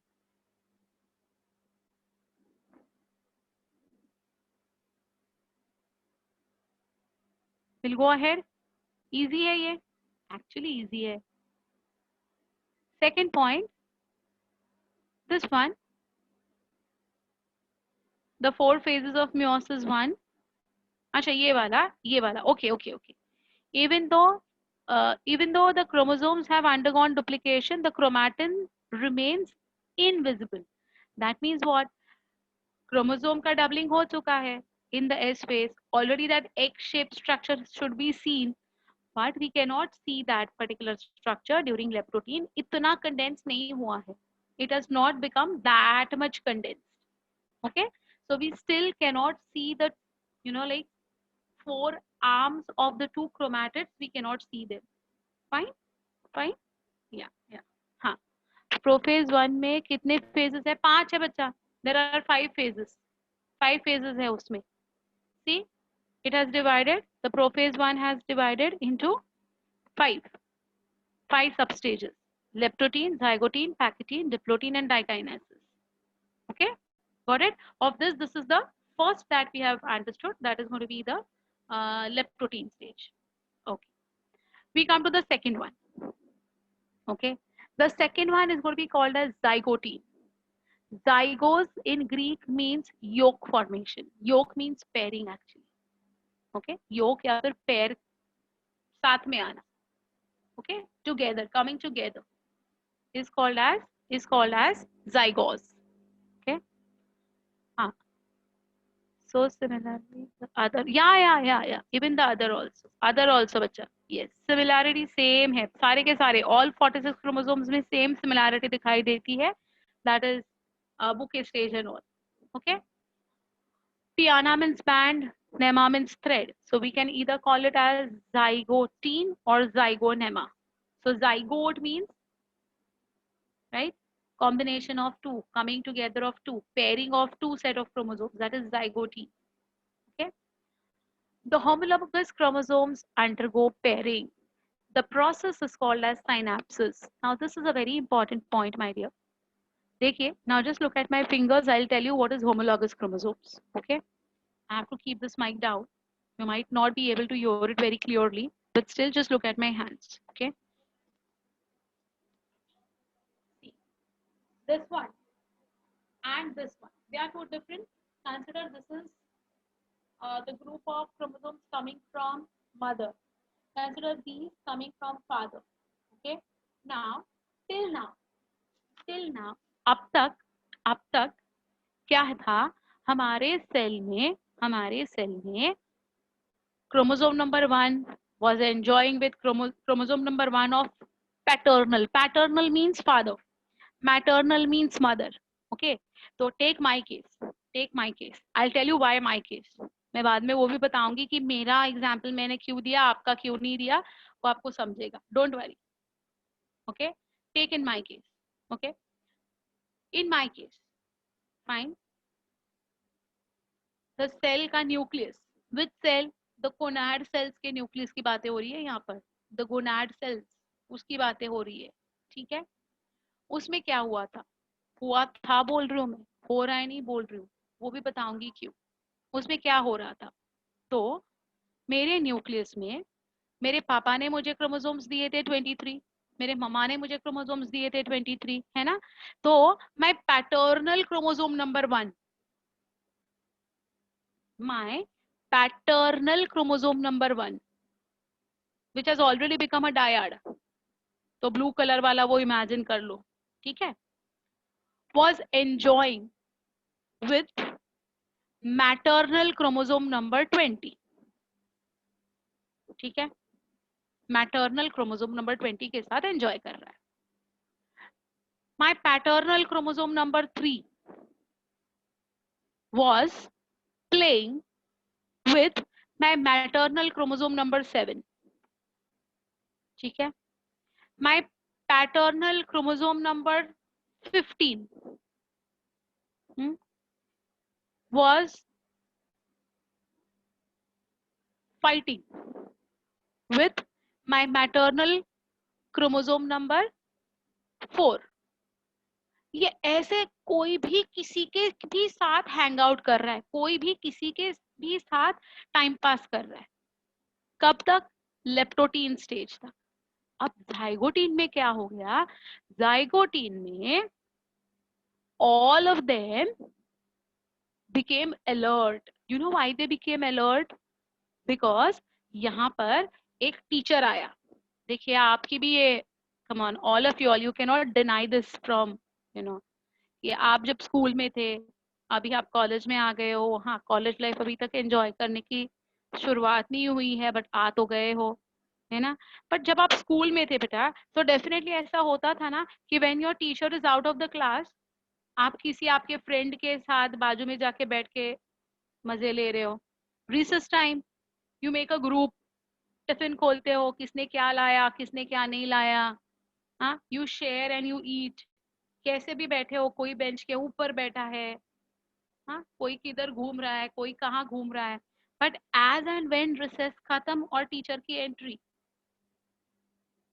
We'll go ahead. Easy hai ye? Actually easy hai. Second point, this one, the 4 phases of meiosis 1. अच्छा, ये वाला. Okay. Even though the chromosomes have undergone duplication, the chromatin remains invisible. That means what? Chromosome का doubling हो चुका है, in the S phase, already that egg-shaped structure should be seen, but we cannot see that particular structure during leptotin. इतना condensed नहीं हुआ है. It has not become that much condensed. Okay, so we still cannot see the, like 4 arms of the 2 chromatids. We cannot see them. Fine. Yeah. हाँ. Prophase 1 में कितने phases है? 5 है बच्चा. There are 5 phases. 5 phases है उसमें. See, it has divided. The prophase 1 has divided into 5 substages: leptotin, zygotin, pachytene, diplotin, and dikinases. Okay, got it? Of this is the first that we have understood. That is going to be the leptotin stage. Okay, we come to the second one. Okay, the second one is going to be called as zygotine. Zygos in Greek means yolk formation. Yolk means pairing actually. Okay, yolk या फिर pair साथ में आना. Okay, together, coming together is called as zygos. Okay. So similarly the other, yeah, even the other also बच्चा. Yes, similarity same है. सारे के सारे all 46 chromosomes में same similarity दिखाई देती है. That is bouquet stage and all. Okay. Piana means band, nema means thread. So we can either call it as zygotine or zygonema. So zygote means, right, combination of 2, coming together of 2, pairing of 2 set of chromosomes. That is zygotine. Okay. The homologous chromosomes undergo pairing. The process is called as synapses. Now this is a very important point, my dear. देखिए, now just look at my fingers. I'll tell you what is homologous chromosomes. Okay. I have to keep this mic down. You might not be able to hear it very clearly, but still just look at my hands. Okay. See. This one and this one. They are 2 different. Consider this is the group of chromosomes coming from mother. Consider these coming from father. Okay. Now, till now, अब तक क्या था? हमारे cell में chromosome number 1 was enjoying with chromosome number 1 of paternal. Paternal means father. Maternal means mother. Okay. So take my case. I'll tell you why my case. मैं बाद में वो भी बताऊंगी कि मेरा एग्जाम्पल मैंने क्यों दिया, आपका क्यों नहीं दिया, वो आपको समझेगा. Don't worry. Okay. Take in my case. Okay. In my case, fine. The cell का nucleus. Which cell? The gonad cells के nucleus की बातें हो रही है यहाँ पर. The gonad cells, उसकी बातें हो रही है. ठीक है. उसमें क्या हुआ था बोल रही हूँ मैं, हो रहा है नहीं बोल रही हूँ, वो भी बताऊंगी क्यों. उसमें क्या हो रहा था? तो मेरे न्यूक्लियस में मेरे पापा ने मुझे क्रोमोसोम्स दिए थे 23, मेरे मम्मा ने मुझे क्रोमोसोम्स दिए थे 23, है ना. तो my paternal chromosome number 1, my paternal chromosome number 1 which has already become a dyad, तो ब्लू कलर वाला वो इमेजिन कर लो. ठीक है. was enjoying with maternal chromosome number 20. ठीक है. मैटरनल क्रोमोसोम नंबर 20 के साथ एंजॉय कर रहा है. My paternal chromosome number 3 was playing with my maternal chromosome number 7. ठीक है. my paternal chromosome number 15 was fighting with my maternal chromosome number 4. ये ऐसे कोई भी किसी के भी साथ हैंग आउट कर रहा है, कोई भी किसी के भी साथ टाइम पास कर रहा है. कब तक? लेप्टोटीन स्टेज तक. अब जाइगोटीन में क्या हो गया? जाइगोटीन में all of them became alert. You know why they became alert? Because यहाँ पर एक टीचर आया. देखिए आपकी भी ये, come on, all of you cannot deny this from, ये आप जब स्कूल में थे, अभी आप कॉलेज में आ गए हो, हाँ कॉलेज लाइफ अभी तक एंजॉय करने की शुरुआत नहीं हुई है, बट आ तो गए हो, है ना। बट जब आप स्कूल में थे बेटा, तो डेफिनेटली ऐसा होता था ना कि when your teacher is out of the class, आप किसी आपके फ्रेंड के साथ बाजू में जाके बैठ के मजे ले रहे हो। Recess time you make a group, tiffin खोलते हो, किसने क्या लाया किसने क्या नहीं लाया, हाँ you share and you eat. कैसे भी बैठे हो, कोई बेंच के ऊपर बैठा है, हाँ कोई किधर घूम रहा है, कोई कहाँ घूम रहा है। But as and when recess खत्म और टीचर की एंट्री,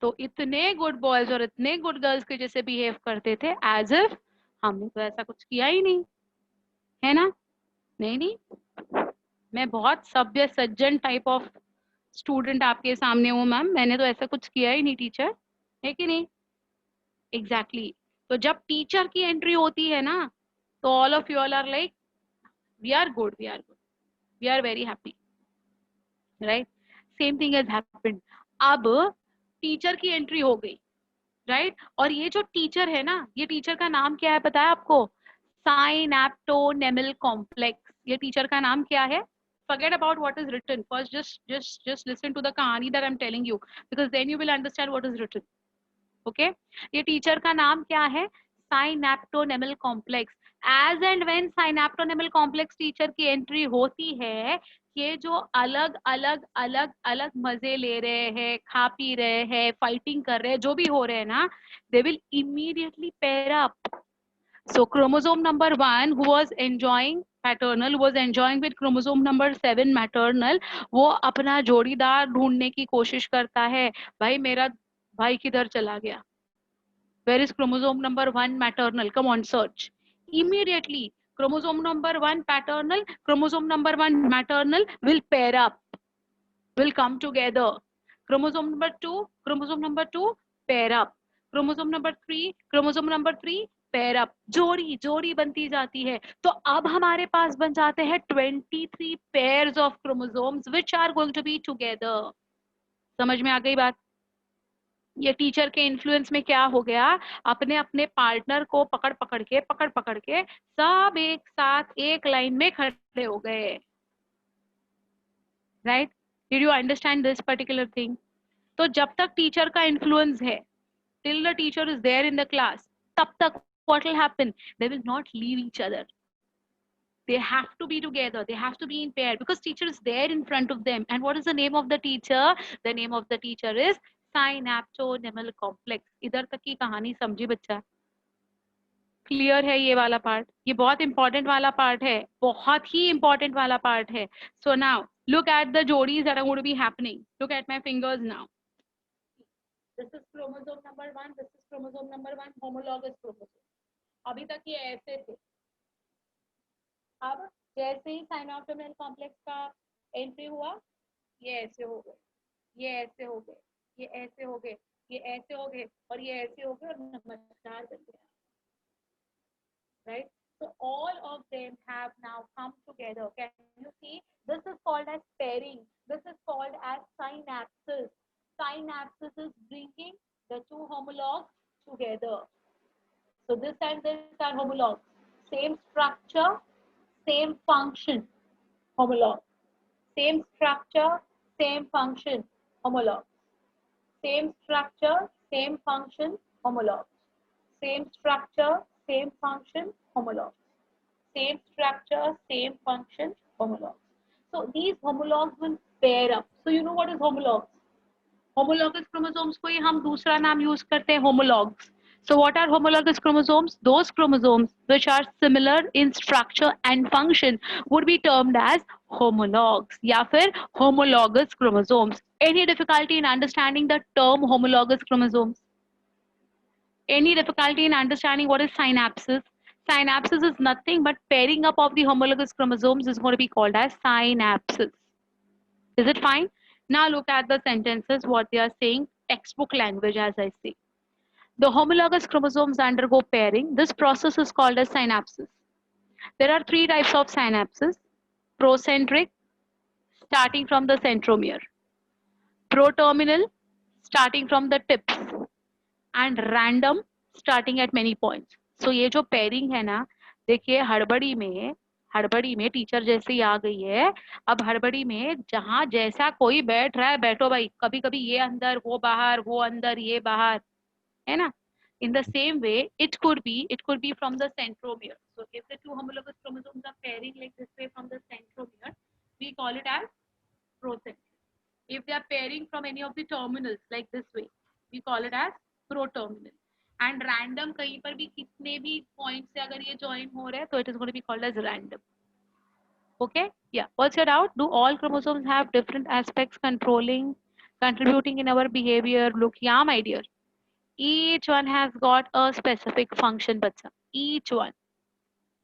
तो इतने गुड बॉयज और इतने गुड गर्ल्स के जैसे बिहेव करते थे एज इफ हमने तो ऐसा कुछ किया ही नहीं, है ना। नहीं नहीं, मैं बहुत सभ्य सज्जन टाइप ऑफ स्टूडेंट आपके सामने हूँ मैम, मैंने तो ऐसा कुछ किया ही नहीं टीचर, है कि नहीं। एग्जैक्टली तो जब टीचर की एंट्री होती है ना, तो all of you all are like we are good, we are good, we are very happy, right. Same thing has happened. अब टीचर की एंट्री हो गई, राइट। और ये जो टीचर है ना, ये टीचर का नाम क्या है पता है आपको? साइनैप्टोनेमल कॉम्प्लेक्स। ये टीचर का नाम क्या है? Forget about what is written. First, just listen to the kahani that I'm telling you, because then you will understand what is written. Okay? ये टीचर का नाम क्या है? Synaptonemal complex. As and when synaptonemal complex teacher की entry होती है, ये जो अलग अलग अलग अलग मजे ले रहे हैं, खा पी रहे हैं, फाइटिंग कर रहे हैं, जो भी हो रहे हैं ना, they will immediately pair up. So chromosome number 1 who was enjoying paternal was enjoying with chromosome number 7 maternal, वो अपना जोड़ीदार ढूंढने की कोशिश करता है। भाई मेरा भाई किधर चला गया? Where is chromosome number 1 maternal? Come on, search. Immediately, chromosome number 1 paternal, chromosome number 1 maternal will pair up, will come together. Chromosome number 2 pair up. Chromosome number 3 pair up. जोड़ी जोड़ी बनती जाती है। तो अब हमारे पास बन जाते हैं 23 pairs of chromosomes which are going to be together. समझ में आ गई बात? ये टीचर के इन्फ्लुएंस में क्या हो गया, अपने अपने पार्टनर को पकड़ पकड़ के सब एक साथ एक लाइन में खड़े हो गए, right. Did you understand this particular thing? तो जब तक टीचर का इन्फ्लुएंस है, till the teacher is there in the class, तब तक what will happen? They will not leave each other. They have to be together, they have to be in pair, because teacher is there in front of them. And what is the name of the teacher? The name of the teacher is synaptonemal complex. इधर तक की कहानी समझी बच्चा? Clear है ये वाला part? ये बहुत इंपॉर्टेंट वाला पार्ट है, बहुत ही इंपॉर्टेंट वाला पार्ट है। So now look at the जोड़ीज that are going to be happening. Look at my fingers now. This is chromosome number 1, this is chromosome number 1, homologous chromosome. अभी तक ये ऐसे थे। अब जैसे ही साइनैप्टोनेमल कॉम्प्लेक्स का एंट्री हुआ, ये ऐसे हो गए, ये ऐसे हो गए, ये ऐसे हो गए, ये ऐसे हो गए, और ये ऐसे हो गए, और नमस्कार बन गया, right? So all of them have now come together. Can you see? This is called as pairing. This is called as synapses. Synapses is bringing the two homologs together. So this and this are homologs. Same structure, same function, homolog. Same structure, same function, homolog. Same structure, same function, homolog. Same structure, same function, homolog. Same structure, same function, homolog. So these homologs will pair up. So you know what is homologs? Homologous chromosomes को ही हम दूसरा नाम use करते हैं, homologs. So what are homologous chromosomes? Those chromosomes which are similar in structure and function would be termed as homologs या फिर homologous chromosomes. Any difficulty in understanding the term homologous chromosomes? Any difficulty in understanding what is synapses? Synapses is nothing but pairing up of the homologous chromosomes is going to be called as synapses. Is it fine? Now look at the sentences, what they are saying, textbook language as I say. The homologous chromosomes undergo pairing. This process is called as synapses. There are 3 types of synapses. Procentric, starting from the centromere. Proterminal, starting from the tips. And random, starting at many points. So ये जो pairing है ना, देखिए हड़बड़ी में teacher जैसे ही आ गई है, अब हड़बड़ी में जहां जैसा कोई बैठ रहा है बैठो भाई, कभी कभी ये अंदर वो बाहर, वो अंदर ये बाहर, है ना. In the same way, it could be from the centromere. So if the two homologous chromosomes are pairing like this way from the centromere, we call it as procentric. If they are pairing from any of the terminals like this way, we call it as proterminal. And random कहीं पर भी कितने भी point से अगर ये join हो रहे हैं, तो it is going to be called as random. Okay? Yeah. What's your doubt? Do all chromosomes have different aspects contributing in our behavior? Look, yeah, my dear. Each one has got a specific function, bacha. Each one.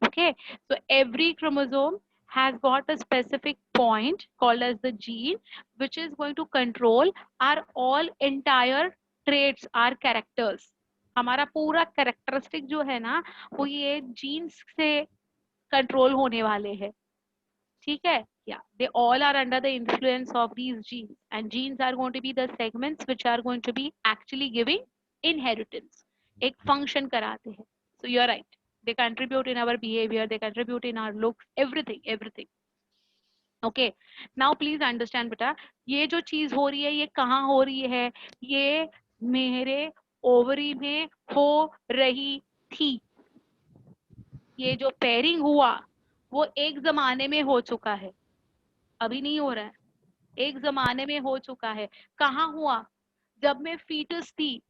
Okay. So every chromosome has got a specific point called as the gene, which is going to control our all entire traits, our characters. हमारा पूरा characteristic जो है ना, वो ये jeans से control होने वाले हैं. ठीक है. Yeah, they all are under the influence of these genes, and genes are going to be the segments which are going to be actually giving inheritance. एक function कराते हैं. So you're right. They contribute in our behavior, they contribute in our looks, everything. Okay. Now please understand बेटा, ये जो चीज हो रही है ये कहाँ हो रही है? ये मेरे ओवरी में हो रही थी. ये जो पेयरिंग हुआ वो एक जमाने में हो चुका है, अभी नहीं हो रहा है. एक जमाने में हो चुका है. कहाँ हुआ? जब मैं फीटस थी.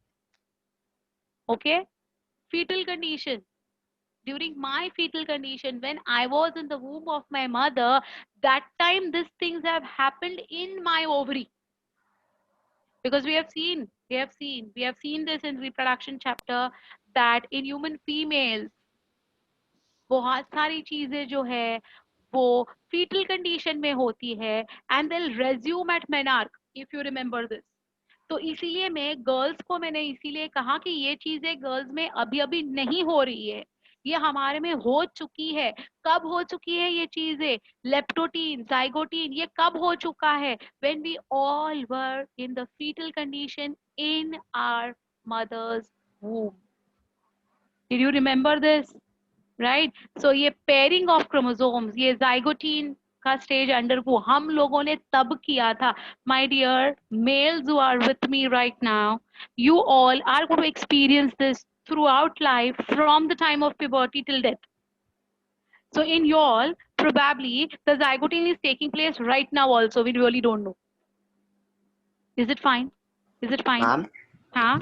Okay. fetal condition. During my fetal condition, when I was in the womb of my mother, that time these things have happened in my ovary. Because we have seen this in reproduction chapter that in human females, बहुत सारी चीजें जो है वो fetal condition में होती है, and they'll resume at menarche, if you remember this. तो इसीलिए मैं गर्ल्स को मैंने इसीलिए कहा कि ये चीजें गर्ल्स में अभी अभी नहीं हो रही है, ये हमारे में हो चुकी है. कब हो चुकी है ये चीजें? लेप्टोटीन, जाइगोटीन, ये कब हो चुका है? when we all were in the fetal condition in our mother's womb. Did you remember this? Right? So ये pairing of chromosomes, ये zygote का stage undergo हम लोगों ने तब किया था. My dear males who are with me right now, you all are going to experience this throughout life from the time of puberty till death. So in you all, probably the zygote is taking place right now also. We really don't know. Is it fine? Is it fine? Ma'am, Huh?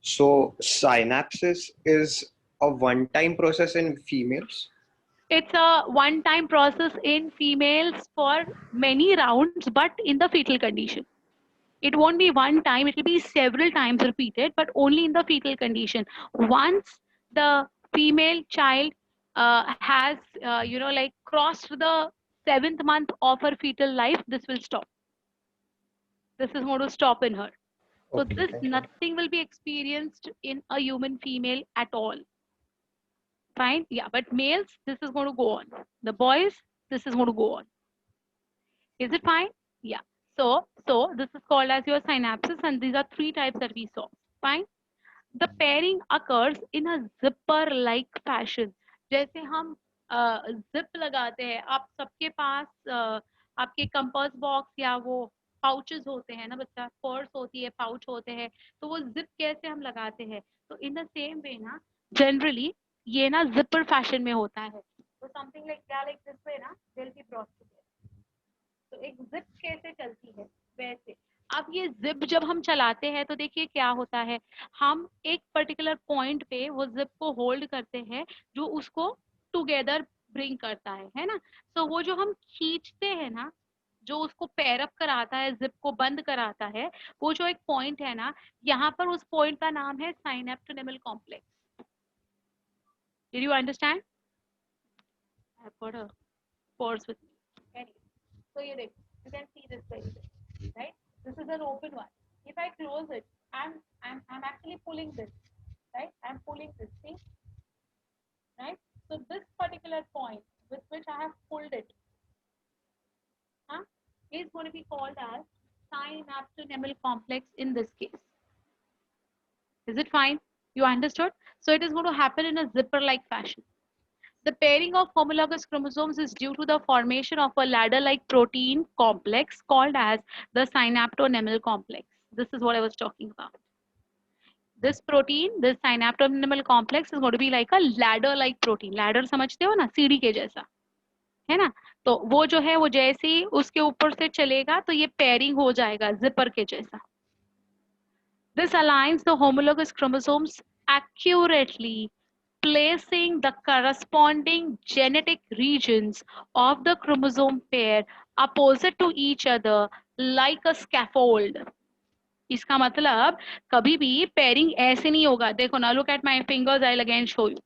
so synapses is a one-time process in females? It's a one-time process in females for many rounds, but in the fetal condition. It won't be one time, it will be several times repeated, but only in the fetal condition. Once the female child has, like crossed the 7th month of her fetal life, this will stop. This is going to stop in her. So Okay, this thank you. nothing will be experienced in a human female at all. Fine. Yeah, but males, this is going to go on. The boys, this is going to go on. Is it fine? Yeah. So this is called as your synapses, and these are 3 types that we saw. Fine. The pairing occurs in a zipper-like fashion. जैसे हम zip लगाते हैं, आप सबके पास आपके compass box या वो pouches होते हैं ना बच्चा, पर्स होती है, pouch होते हैं, तो वो zip कैसे हम लगाते हैं? तो in the same way ना, generally ये ना zipper fashion में होता है. तो something like this way ना, they'll be brought together. तो एक zip कैसे चलती है वैसे. अब ये zip जब हम चलाते हैं तो देखिए क्या होता है, हम एक पर्टिकुलर पॉइंट पे वो zip को होल्ड करते हैं जो उसको टुगेदर ब्रिंग करता है ना. तो वो जो हम खींचते हैं ना, जो उसको पैर अप कराता है, जिप को बंद कराता है, वो जो एक पॉइंट है ना, यहाँ पर उस पॉइंट का नाम है साइनेप्टोनेमल complex. Did you understand? I've got a pause with me. Anyway, so you can see this very well, right? This is an open one. If I close it, I'm actually pulling this, right? I'm pulling this, see? Right? So this particular point with which I have pulled it, is going to be called as synaptonemal complex in this case. Is it fine? You understood? So it is going to happen in a zipper-like fashion. The pairing of homologous chromosomes is due to the formation of a ladder-like protein complex called as the synaptonemal complex. This is what I was talking about. This protein, this synaptonemal complex is going to be like a ladder-like protein. Ladder समझते हो ना, सीढ़ी के जैसा, है ना? तो वो जो है वो जैसे ही उसके ऊपर से चलेगा तो ये pairing हो जाएगा zipper के जैसा. This aligns the homologous chromosomes accurately, placing the corresponding genetic regions of the chromosome pair opposite to each other like a scaffold. इसका मतलब कभी भी pairing ऐसे नहीं होगा. देखो ना, look at my fingers, I'll again show you.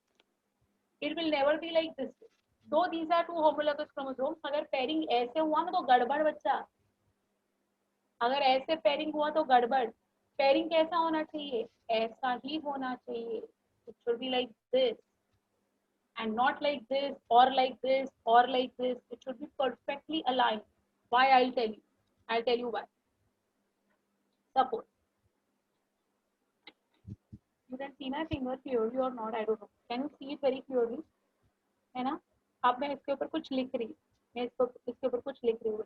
It will never be like this. Though these are two homologous chromosomes, अगर pairing ऐसे हुआ ना तो गड़बड़ बच्चा. अगर ऐसे pairing हुआ तो गड़बड़. Pairing कैसा होना चाहिए? ऐसा ही होना चाहिए. It should be like this and not like this or like this or like this. It should be perfectly aligned. Why? I'll tell you. I'll tell you why. Suppose you can see my finger clearly or not, I don't know. Can you see it very clearly? है ना? अब मैं इसके ऊपर कुछ लिख रही हूँ. मैं इसके ऊपर कुछ लिख रही हूँ.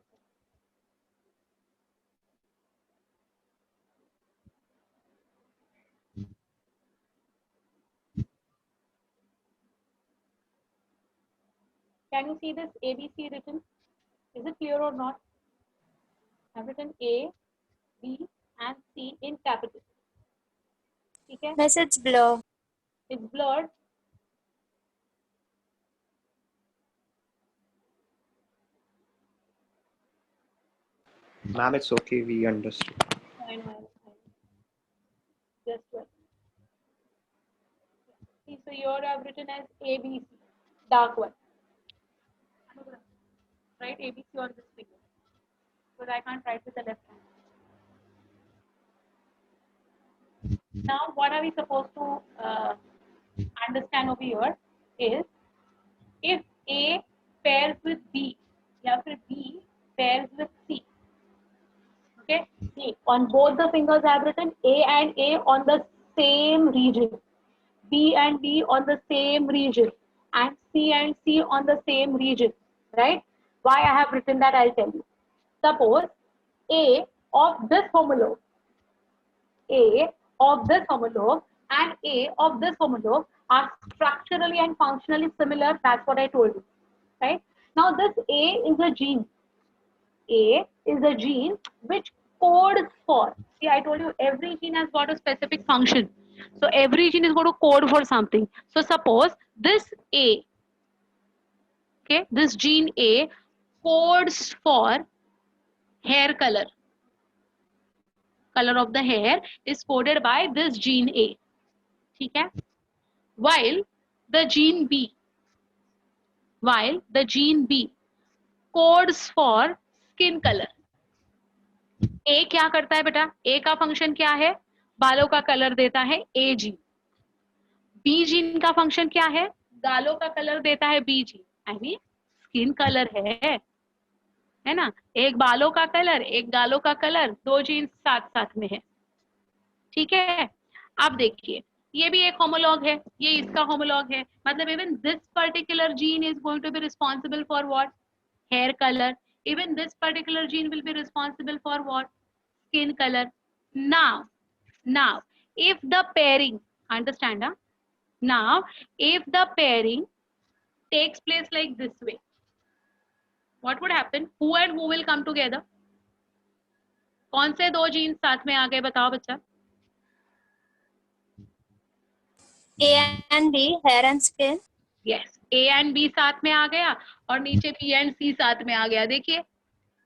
Can you see this ABC written? Is it clear or not? I've written A, B, and C in capital. Okay? Yes, it's blur. It's blurred. Ma'am, it's okay. We understood. I know. Just wait. See, so here I've written as ABC, dark one. Write ABC on this finger, because I can't write with the left hand. Now, what are we supposed to understand over here is if A pairs with B, या फिर B pairs with C. Okay, see, on both the fingers I have written A and A on the same region, B and B on the same region, and C and C on the same region, right? Why I have written that, I'll tell you. Suppose A of this homologue, A of this homologue and A of this homologue are structurally and functionally similar. That's what I told you, right? Now this A is a gene. A is a gene which codes for, see, I told you every gene has got a specific function. So every gene is going to code for something. So suppose this A, okay, this gene A codes for hair color. Color of the hair is coded by this gene A. Okay? While the gene B codes for skin color. A क्या करता है बेटा? A का function क्या है? बालों का colour देता है A जीन. B जीन का फंक्शन क्या है? गालों का कलर देता है B gene. I mean skin colour है ना? एक बालों का कलर, एक गालों का कलर, दो जीन साथ साथ में है. ठीक है? अब देखिए, ये भी एक होमोलॉग है, ये इसका होमोलॉग है. मतलब even this particular gene is going to be responsible for what? Hair color. Even this particular gene will be responsible for what? Skin color. Now, if the pairing, understand? Huh? Now, if the pairing takes place like this way, what would happen? Who and who will come together? कौन से दो jeans साथ में आ गए बताओ बच्चा? A and B, hair and skin. Yes, A and B साथ में आ गया और नीचे B and C साथ में आ गया. देखिए,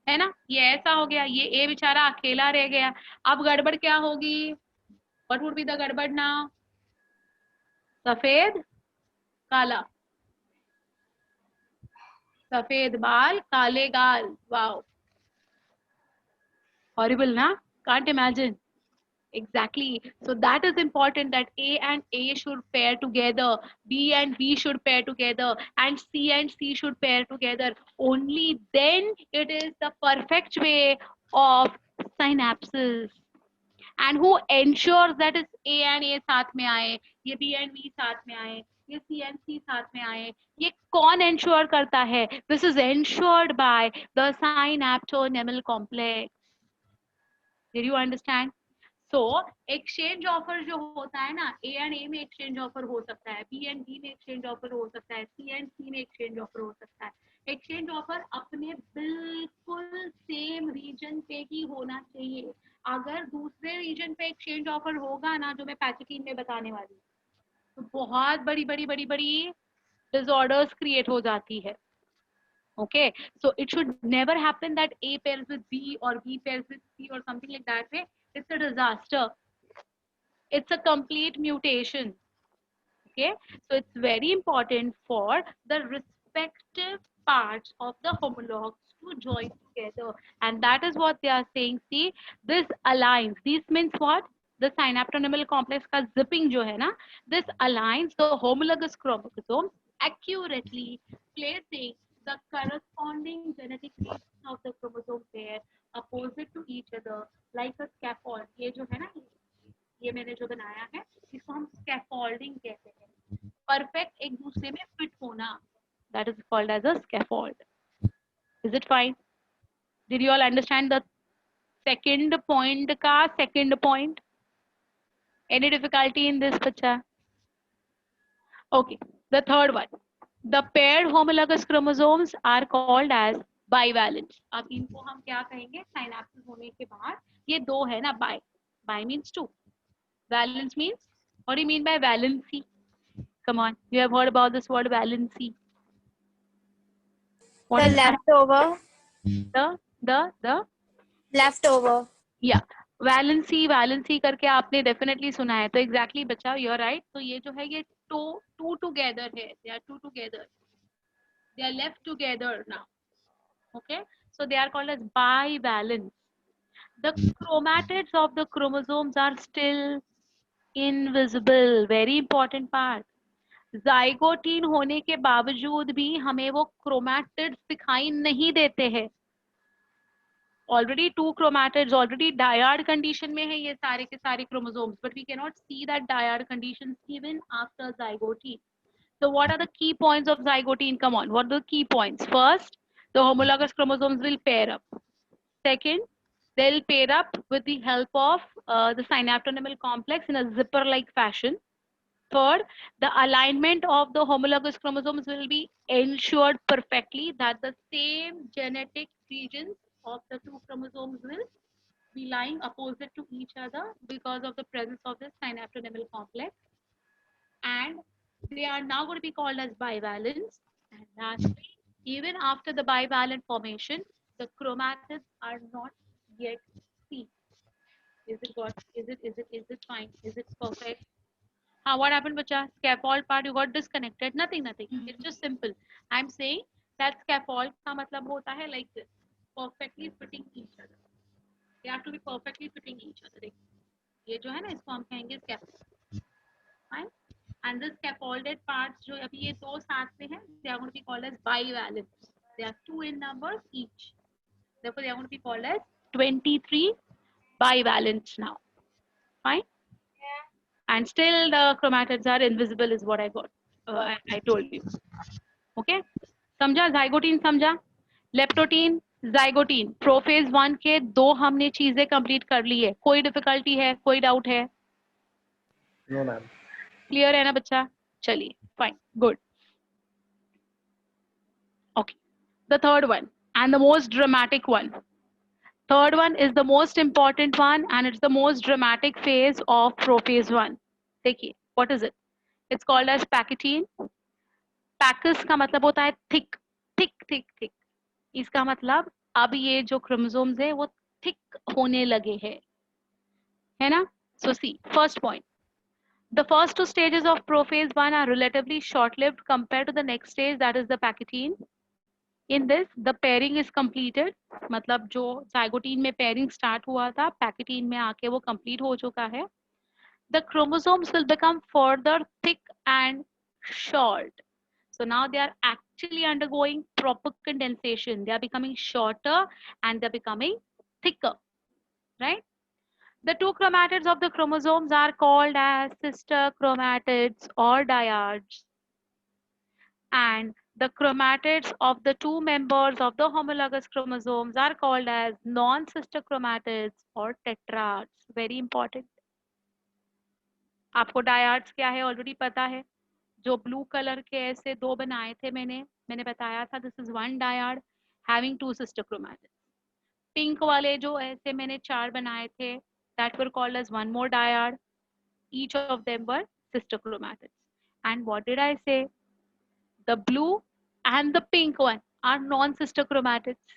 है ना? ये ऐसा हो गया. ये A बेचारा अकेला रह गया. अब गड़बड़ क्या होगी? What would be the गड़बड़ now? सफेद काला, सफेद बाल काले गाल. Wow, horrible ना? Can't imagine. Exactly. So that is important, that A and A should pair together, B and B should pair together, and C should pair together. Only then it is the perfect way of synapses. and who ensures that is A and A साथ में आए, ये B and B साथ में आए, ये C and C साथ में आए, ये कौन ensure करता है? This is ensured by the synaptonemal complex. Did you understand? So exchange offer जो होता है ना, A and A में exchange offer हो सकता है, B and B में exchange offer हो सकता है, C and C में exchange offer हो सकता है. Exchange offer अपने बिल्कुल same region पे ही होना चाहिए. अगर दूसरे region पे exchange offer होगा ना, जो मैं पैकेटिन में बताने वाली हूँ, तो बहुत बड़ी disorders create हो जाती है. Okay, so it should never happen that A pairs with B or B pairs with C or something like that way. It's a disaster. It's a complete mutation. Okay, so it's very important for the respective parts of the homologs to join together, and that is what they are saying. See, this aligns. This means what? The synaptonemal complex का zipping जो है ना, this aligns the homologous chromosomes accurately, placing the corresponding genetic regions of the chromosome pair opposite to each other like a scaffold. ये जो है ना, ये मैंने जो बनाया है, इसको हम scaffolding कहते हैं. Perfect एक दूसरे में fit होना, that is called as a scaffold. Is it fine? Did you all understand the second point का second point? Any difficulty in this, bacha? Okay, the third one. The paired homologous chromosomes are called as bivalent. अब इनको हम क्या कहेंगे? Synapses होने के बाद ये दो है ना, bi means two. Valence means, what do you mean by valency? Come on, you have heard about this word valency. What The is that? leftover. The Leftover. yeah, valency करके आपने definitely सुना है. तो exactly बच्चा, you're right. तो ये जो है ये two together है. They are two together. They are left together now. Okay, so they are called as bivalent. The chromatids of the chromosomes are still invisible. Very important part. zygote होने के बावजूद भी हमें वो chromatids दिखाई नहीं देते हैं. Already two chromatids, already dyad condition में है ये सारे के सारे chromosomes, but we cannot see that dyad conditions even after zygote. So what are the key points of zygote? Come on, what are the key points? First, the homologous chromosomes will pair up. Second, they'll pair up with the help of the synaptonemal complex in a zipper-like fashion. Third, the alignment of the homologous chromosomes will be ensured perfectly, that the same genetic regions of the two chromosomes will be lying opposite to each other because of the presence of the synaptonemal complex. And they are now going to be called as bivalents. And lastly, even after the bivalent formation, the chromatids are not yet seen. Is it what? Is it fine? Is it perfect? What happened, bacha? Scaffold part you got disconnected. Nothing. It's just simple. I'm saying that scaffold का मतलब होता है like this, perfectly fitting each other. They have to be perfectly fitting each other. ये जो है ना, इसको हम कहेंगे scaffold. Fine. And the scaffolded parts जो अभी ये दो साथ में हैं, they are going to be called as bivalent. They are two in numbers each. Therefore, they are going to be called as 23 bivalent now. Fine. And still the chromatids are invisible is what I got. I told you. Okay. समझा? zygote समझा? Leptotin, zygote. Prophase 1 के दो हमने चीजें complete कर ली है. कोई difficulty है? कोई doubt है? No, ma'am. Clear है ना बच्चा? चलिए. Fine. Good. Okay. The third one and the most dramatic one. Third one is the most important one and it's the most dramatic phase of prophase 1. देखिए, what is it? It's called as packaging. Packers का मतलब होता है thick. इसका मतलब अब ये जो chromosomes है वो thick होने लगे हैं, है ना? So see, first point. The first two stages of prophase 1 are relatively short-lived compared to the next stage, that is the packaging. In this, the pairing is completed. मतलब जो zygote में pairing start हुआ था, packaging में आके वो complete हो चुका है. The chromosomes will become further thick and short. So now they are actually undergoing proper condensation. They are becoming shorter and they're becoming thicker, right? The two chromatids of the chromosomes are called as sister chromatids or dyads. And the chromatids of the two members of the homologous chromosomes are called as non-sister chromatids or tetrads. Very important. आपको dyads क्या है already पता है. जो blue colour के ऐसे दो बनाए थे मैंने बताया था, this is one dyad having two sister chromatids. Pink वाले जो ऐसे मैंने 4 बनाए थे, that were called as one more dyad. Each of them were sister chromatids. And what did I say? The blue and the pink one are non sister chromatids.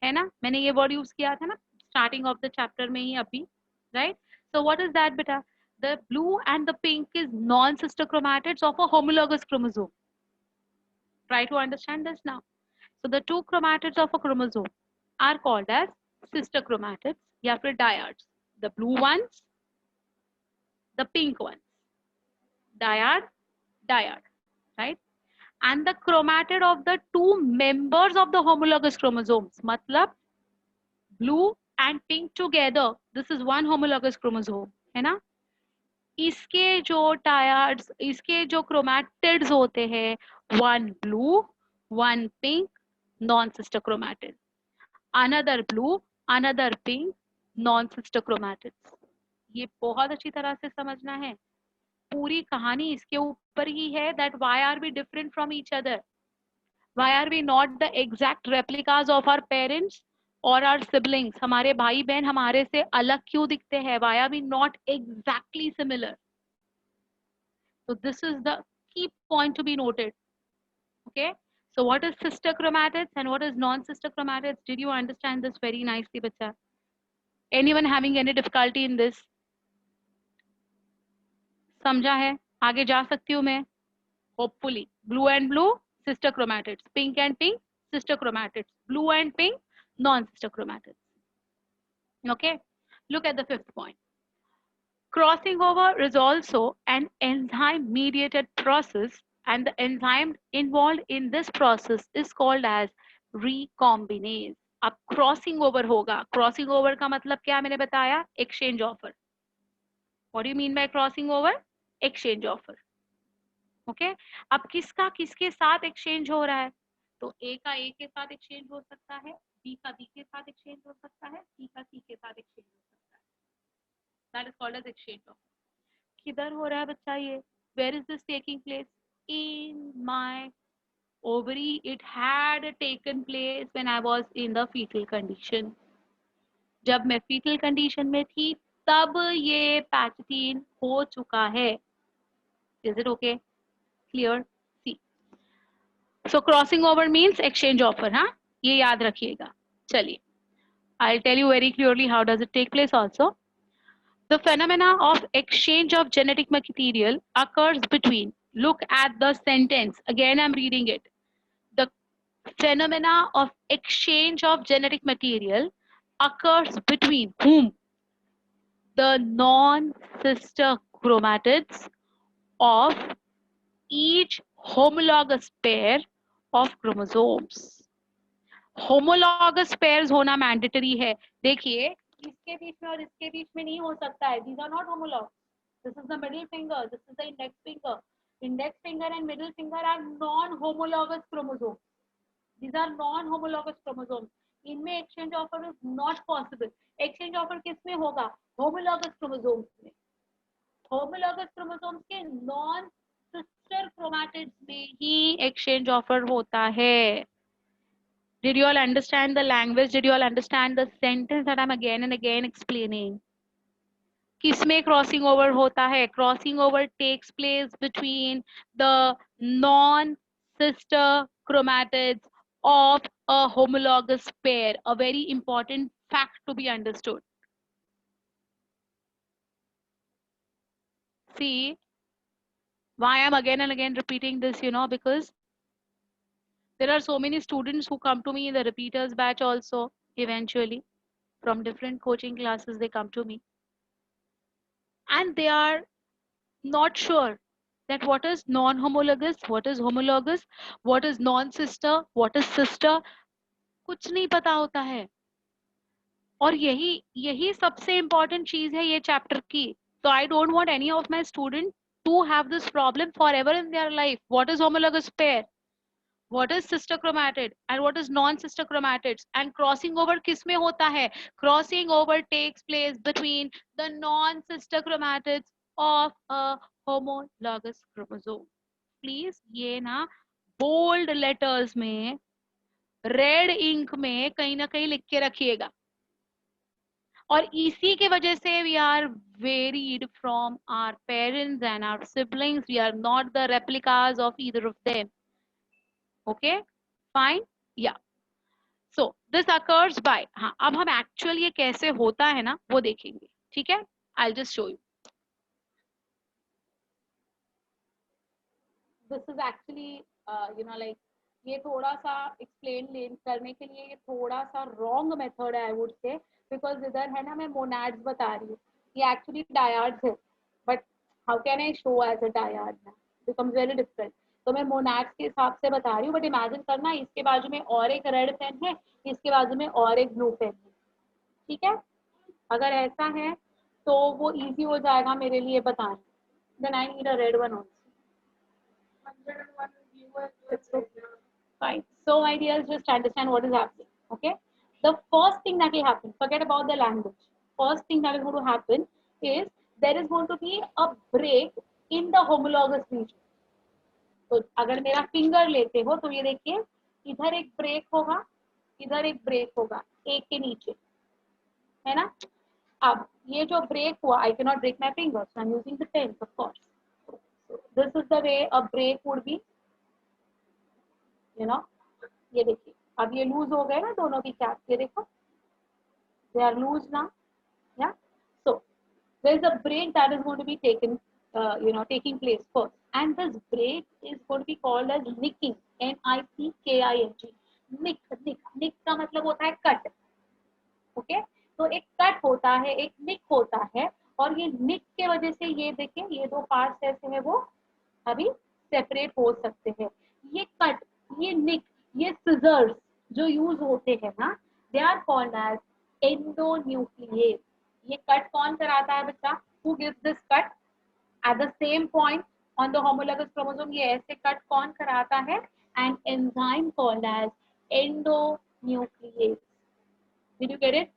है ना, मैंने ये वर्ड यूज किया था ना स्टार्टिंग ऑफ द चैप्टर में ही अभी, right? So what is that बेटा? The blue and the pink is non-sister chromatids of a homologous chromosome. Try to understand this now. So the two chromatids of a chromosome are called as sister chromatids, या फिर dyads. The blue ones, the pink ones. Dyad, right? And the chromatid of the two members of the homologous chromosomes, मतलब blue and pink together, this is one homologous chromosome, है ना? इसके जो tyres, इसके जो chromatids होते हैं, one blue one pink, non sister chromatid. Another blue another pink, non sister chromatids. ये बहुत अच्छी तरह से समझना है. पूरी कहानी इसके ऊपर ही है, that why are we different from each other, why are we not the exact replicas of our parents और आवर सिबलिंग्स. हमारे भाई बहन हमारे से अलग क्यों दिखते हैं? Why are we not exactly similar? So this is the key point to be noted. Okay, so what is sister chromatids and what is non-sister chromatids? Did you understand this very nicely, bacha? Anyone having any difficulty in this? समझा है? आगे जा सकती हूँ मैं? Hopefully. Blue and blue, sister chromatids. Pink and pink, sister chromatids. Blue and pink, non-sister chromatids. Okay, look at the 5th point. Crossing over is also an enzyme mediated process, and the enzyme involved in this process is called as recombinase. अब crossing over होगा. Crossing over का मतलब क्या मैंने बताया? Exchange offer. What do you mean by crossing over? Exchange offer. Okay? अब किसका किसके साथ exchange हो रहा है? तो A का A के साथ exchange हो सकता है, B का B के साथ exchange हो सकता है, C का C के साथ exchange हो सकता है. That is called as exchange offer. किधर हो रहा है बच्चा ये? Where is this taking place? In my ovary. It had taken place when I was in the fetal condition. जब मैं fetal condition में थी तब ये पैचटीन हो चुका है. Is it okay? Clear? See. So crossing over means exchange offer, हाँ? ये याद रखिएगा. चलिए. I'll tell you very clearly how does it take place also. The phenomena of exchange of genetic material occurs between, look at the sentence, again I'm reading it. The phenomena of exchange of genetic material occurs between whom? The non-sister chromatids of each homologous pair of chromosomes. Homologous pairs होना mandatory है. देखिए इसके बीच में और इसके बीच में नहीं हो सकता है. These are not homologous. This is the middle finger. This is the index finger. Index finger and middle finger are non-homologous chromosomes. These are non-homologous chromosomes. इनमें exchange offer is not possible. Exchange offer किस में होगा? Homologous chromosomes में. Homologous chromosomes के non-sister chromatids में ही exchange offer होता है. Did you all understand the language? Did you all understand the sentence that I'm again and again explaining? किसमें crossing over होता है? Crossing over takes place between the non-sister chromatids of a homologous pair. A very important fact to be understood. See, why I'm again and again repeating this, because there are so many students who come to me in the repeaters batch also, eventually, from different coaching classes, they come to me. And they are not sure that what is non-homologous, what is homologous, what is non-sister, what is sister, कुछ नहीं पता होता है. और यही सबसे important चीज है ये चैप्टर की. तो I don't want any of my student to have this problem forever in their life. What is homologous pair? What is sister chromatid? And what is non-sister chromatids? And crossing over किस में होता है? Crossing over takes place between the non-sister chromatids of a homologous chromosome. Please ये ना bold letters में red ink में कहीं ना कहीं लिख के रखिएगा. और इसी के वजह से we are varied from our parents and our siblings. We are not the replicas of either of them. Okay, fine, yeah. So this occurs by. हाँ, अब हम actually ये कैसे होता है ना वो देखेंगे. ठीक है? I'll just show you. This is actually like ये थोड़ा सा explain करने के लिए ये थोड़ा सा wrong method है I would say. Because इधर है ना मैं monads बता रही हूँ. ये actually dyads है. But how can I show as a dyad? Becomes very different. तो मैं monads के हिसाब से बता रही हूँ. But imagine करना इसके बाजू में और एक red pen है, इसके बाजू में और एक blue pen है. ठीक है? अगर ऐसा है तो वो easy हो जाएगा मेरे लिए बताएं. Then I need a red one also. Fine. So my dears, just understand what is happening. Okay. The first thing that will happen, forget about the language. First thing that is going to happen is there is going to be a break in the homologous region. तो अगर मेरा finger लेते हो तो ये देखिए इधर एक ब्रेक होगा, इधर एक ब्रेक होगा, एक के नीचे, है ना? अब ये जो ब्रेक हुआ, I cannot break my fingers, so I'm using the pen, of course. So this is the way a break would be. ये देखिए अब ये लूज हो गए ना दोनों की कैप. ये देखो they are loose now. Yeah. So there is a break that is going to be taken taking place first, and this break is going to be called as nicking. N-I-C-K-I-N-G. nick का मतलब होता है cut. Okay, तो एक cut होता है, एक निक होता है, और ये निक के वजह से ये देखिए ये दो पार्ट्स ऐसे हैं वो अभी सेपरेट हो सकते हैं. ये कट, ये निक, ये सिजर्स जो यूज होते हैं ना, they are called as endonuclease. ये कट कौन कराता है बच्चा? Who gives this cut at the same point on the homologous chromosome? ये ऐसे कट कौन कराता है? An enzyme called as endonuclease. Did you get it?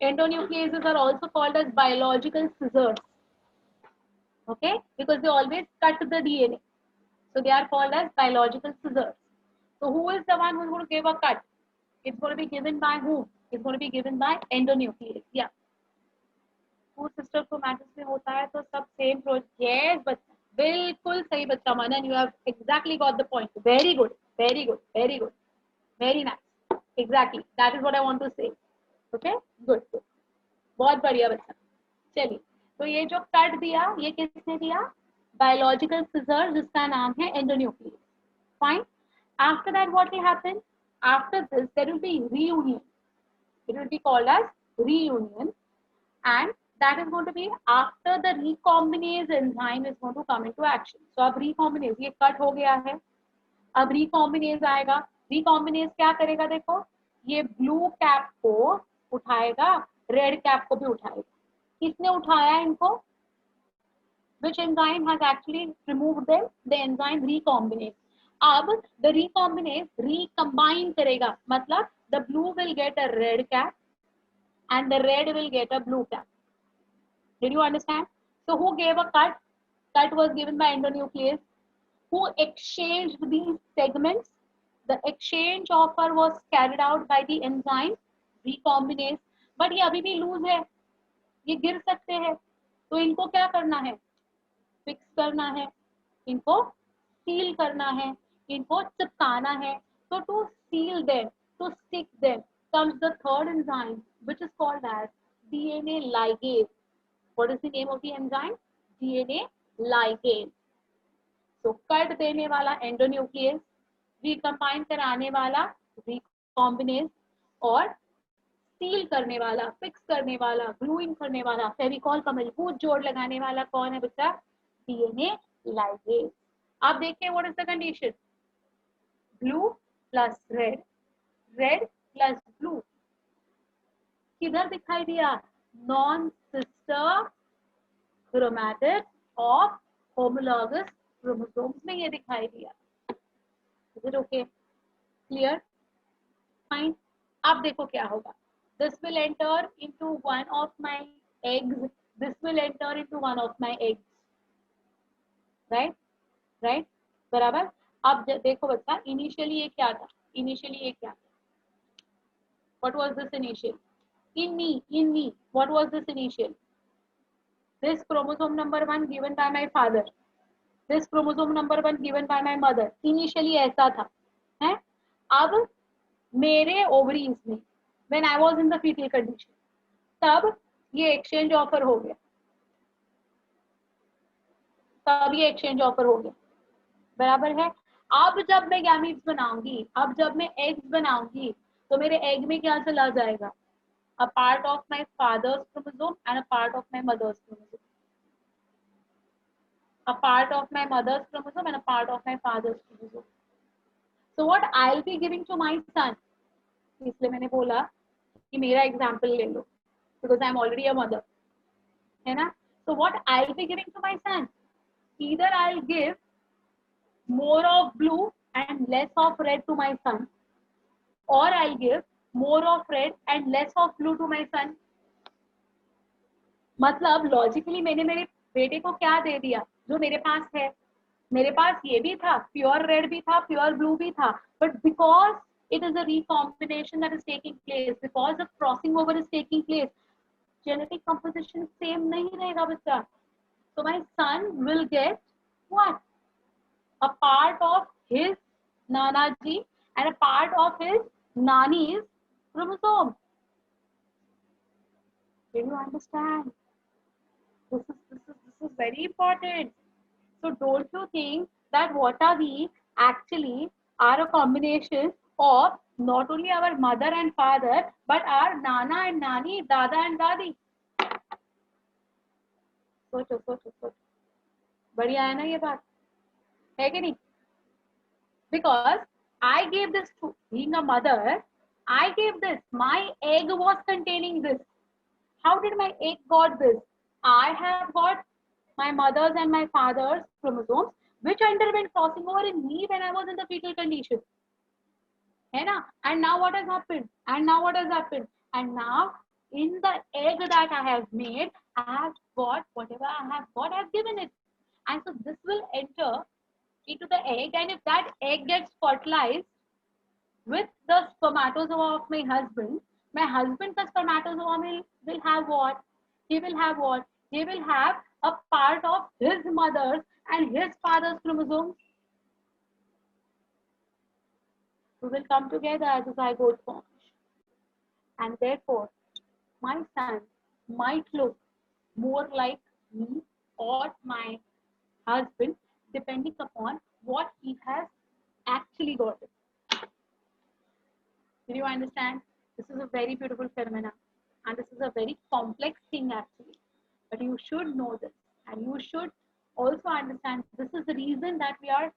Endonucleases are also called as biological scissors. Okay, because they always cut the DNA, so they are called as biological scissors. So who is the one who is going to give a cut? It's going to be given by whom? It's going to be given by endonuclease. Yeah. Two sister chromatids में होता है तो सब same process. Yes, but बिल्कुल सही बच्चा मनन. You have exactly got the point. Very good, very good, very good, very nice. Exactly. That is what I want to say. Okay, good good, बहुत बढ़िया बच्चा. चलिए, तो ये जो कट दिया ये किसने दिया? बायोलॉजिकल सिजर, जिसका नाम है endonuclease. Fine. After that what will happen? After this there will be reunion. It will be called as reunion, and that is going to be after the recombinase enzyme is going to come into action. So अब recombinase, ये cut हो गया है, अब recombinase आएगा. Recombinase क्या करेगा? देखो, ये ब्लू कैप को उठाएगा, रेड कैप को भी उठाएगा. किसने उठाया इनको? Which enzyme has actually removed them? The enzyme recombinase. अब the recombinase recombine करेगा, मतलब the blue will get a red cap and the red will get a blue cap. Did you understand? So who gave a cut? Cut was given by endonuclease. Who exchanged these segments? The exchange offer was carried out by the enzyme recombinase. But ये अभी भी loose है, ये गिर सकते हैं, तो इनको क्या करना है? फिक्स करना है, इनको सील करना है, इनको चिपकाना है. तो to seal them, to stick them, comes the third enzyme which is called as DNA ligase. What is the name of the enzyme? DNA ligase. So cut देने वाला एंडोन्यूक्लियस, रिकम्बाइन कराने वाला रिकॉम्बिनेज, और सील करने वाला, fix करने वाला, gluing करने वाला, फेविकॉल का मजबूत जोड़ लगाने वाला कौन है बच्चा? DNA ligase. आप देखिए what is the condition? Blue plus red, red plus blue. किधर दिखाई दिया? Non sister chromatid of homologous chromosomes में ये दिखाई दिया। Is it okay? Clear? Fine. अब देखो क्या होगा। This will enter into one of my eggs, this will enter into one of my eggs, right? Right, बराबर। अब देखो बच्चा, इनिशियली ये क्या था? इनिशियली ये क्या था? What was this initial? In me, what was this initial? This chromosome number 1 given by my father, this chromosome number 1 given by my mother. Initially ऐसा था, है? अब मेरे ovaries में, when I was in the fetal condition, तब ये exchange offer हो गया, तब ये exchange offer हो गया, बराबर है। अब जब मैं गैमीट्स बनाऊंगी, अब जब मैं एग्स बनाऊंगी, तो मेरे एग में क्या चला जाएगा? A part of my father's chromosome and a part of my mother's chromosome. A part of my mother's chromosome and a part of my father's chromosome. So what I'll be giving to my son, इसलिए मैंने बोला कि मेरा example ले लो, because I'm already a mother, है ना? So what I'll be giving to my son, either I'll give more of blue and less of red to my son, or I'll give more of red and less of blue to my son. मतलब logically मैंने मेरे बेटे को क्या दे दिया? जो मेरे पास है। मेरे पास ये भी था, प्योर रेड भी था, प्योर ब्लू भी था, but because it is a recombination that is taking place, because the crossing over is taking place, genetic composition same नहीं रहेगा बच्चा। So my son will get what? A part of his nana ji and a part of his nani's chromosome. Do you understand? This is very important. So don't you think that what are we actually are a combination of not only our mother and father, but our nana and nani, dada and dadi? सोचो सोचो सोचो, बढ़िया है ना ये बात, है कि नहीं? Because I gave this to, being a mother, I gave this, my egg was containing this. How did my egg got this? I have got my mother's and my father's chromosomes, which underwent crossing over in me when I was in the fetal condition. है ना? And now what has happened? And now what has happened? And now in the egg that I have made, I have got whatever I have got, I have given it. And so this will enter into the egg, and if that egg gets fertilized with the spermatozoa of my husband का spermatozoa will have what? He will have what? He will have a part of his mother's and his father's chromosomes. We will come together as a zygote formation, and therefore my son might look more like me or my husband depending upon what he has actually gotten. Do you understand? This is a very beautiful phenomena, and this is a very complex thing actually. But you should know this, and you should also understand this is the reason that we are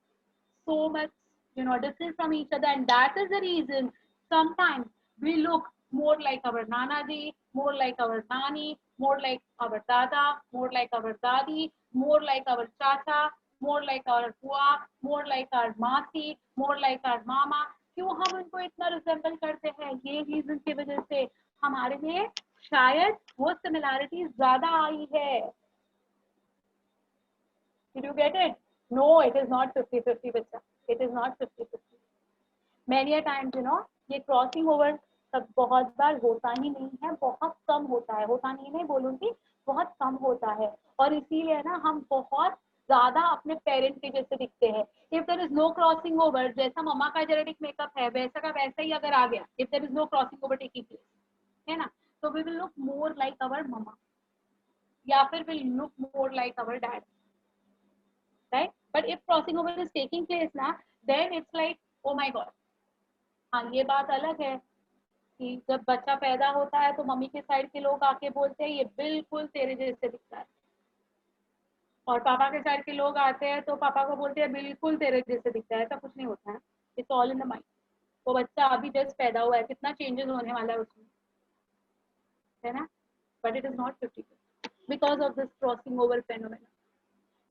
so much, different from each other, and that is the reason sometimes we look more like our nana ji, more like our nani, more like our dada, more like our dadi, more like our chacha, more like our bua, more like our masi, more like our mama. क्यों हम उनको इतना resemble करते हैं? ये reason की वजह से हमारे में शायद वो सिमिलैरिटी ज्यादा आई है। Did you get it? No, it is not 50-50 बच्चा. It is not 50-50. Many a times, ये क्रॉसिंग ओवर सब बहुत बार होता ही नहीं है, बहुत कम होता है। होता नहीं बोलूंगी, बहुत कम होता है, और इसीलिए ना हम बहुत ज्यादा अपने पेरेंट के जैसे दिखते हैं। If there is no crossing over, जैसा मम्मा का जेनेटिक मेकअप है वैसा का वैसा ही अगर आ गया, if there is no crossing over taking place, है ना, तो we will look more like our mamma, या फिर will look more like our dad, right? But if crossing over is taking place ना, then it's like oh my god. हाँ, ये बात अलग है कि जब बच्चा पैदा होता है तो मम्मी के साइड के लोग आके बोलते हैं ये बिल्कुल तेरे जैसे दिखता है, और पापा के साइड के लोग आते हैं तो पापा को बोलते हैं बिल्कुल तेरे जैसे दिखता है। ऐसा कुछ नहीं होता है, it's all in the mind. वो बच्चा अभी जस्ट पैदा हुआ है, कितना चेंजेस होने वाला है उसमें, है ना, but it is not 50-50 because of this crossing over phenomenon.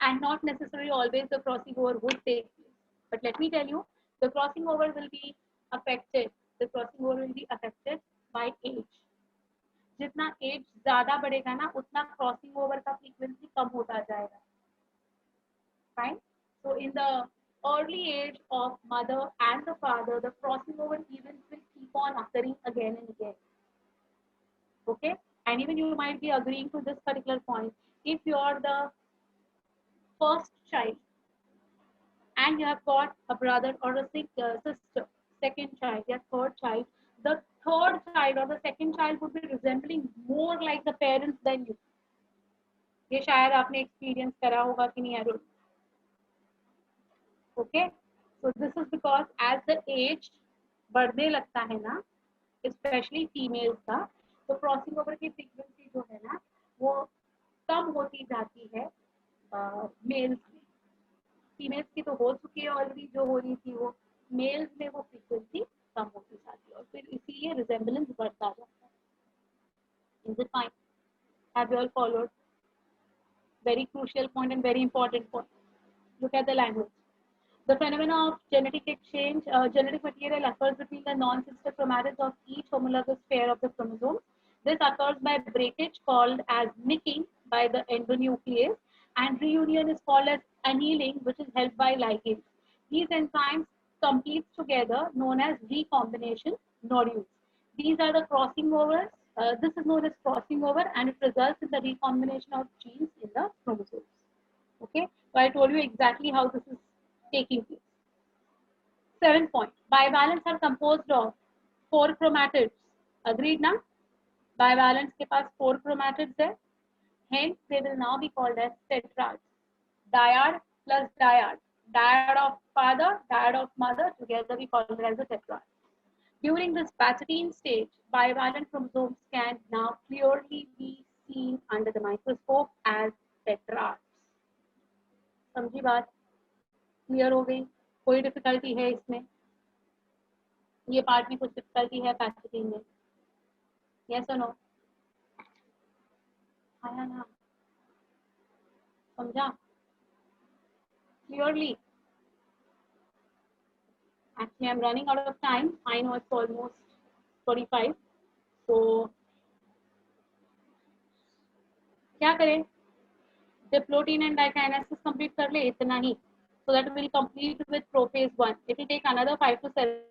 And not necessarily always the crossing over would take place. But let me tell you, the crossing over will be affected. The crossing over will be affected by age. जितना as ज्यादा बढ़ेगा ना, उतना crossing over का frequency कम होता जाएगा. Fine. So in the early age of mother and the father, the crossing over events will keep on occurring again and again. Okay, and even you might be agreeing to this particular point. If you are the first child and you have got a brother or a sister, second child, your third child, the third child or the second child would be resembling more like the parents than you. ये शायद आपने experience करा होगा कि नहीं, I don't know. Okay, so this is because as the age बढ़ने लगता है ना, especially females का, तो क्रॉसिंग ओवर की फ्रीक्वेंसी जो है ना, वो कम होती जाती है मेल्स में. फीमेल्स की तो हो चुकी है ऑलरेडी, जो हो रही थी वो मेल्स में वो फ्रीक्वेंसी कम होती जाती है और फिर इसीलिए रिजेम्बलेंस बढ़ता जाता है. Is it fine? Have you all followed? Very crucial point and very important point. Look at the language. The phenomena of genetic exchange, genetic material occurs between the non-sister chromatids of each homologous pair of the chromosomes. This occurs by breakage called as nicking by the endonuclease, and reunion is called as annealing, which is helped by ligands. These enzymes complete together, known as recombination nodules. These are the crossing overs. This is known as crossing over, and it results in the recombination of genes in the chromosomes. Okay, so I told you exactly how this is taking place. 7th point. Bivalents are composed of 4 chromatids. Agreed now? Bivalents के पास 4 chromatids है. Hence, they will now be called as tetrads. Dyad plus dyad. Dyad of father, dyad of mother, together we call it as a tetrad. During this Patchwork stage, bivalent chromosomes can now clearly be seen under the microscope as tetrads. समझी बात? Clear हो गई? कोई difficulty है इसमें? ये part में कुछ डिफिकल्टी है पैचवर्क में? यस और नो? आया ना? समझा? Clearly? Actually, I'm running out of time. I know it's almost 45. So, क्या करें? Diplotin and dikinases complete कर ले इतना ही. So that will complete with prophase 1. It will take another 5 to 7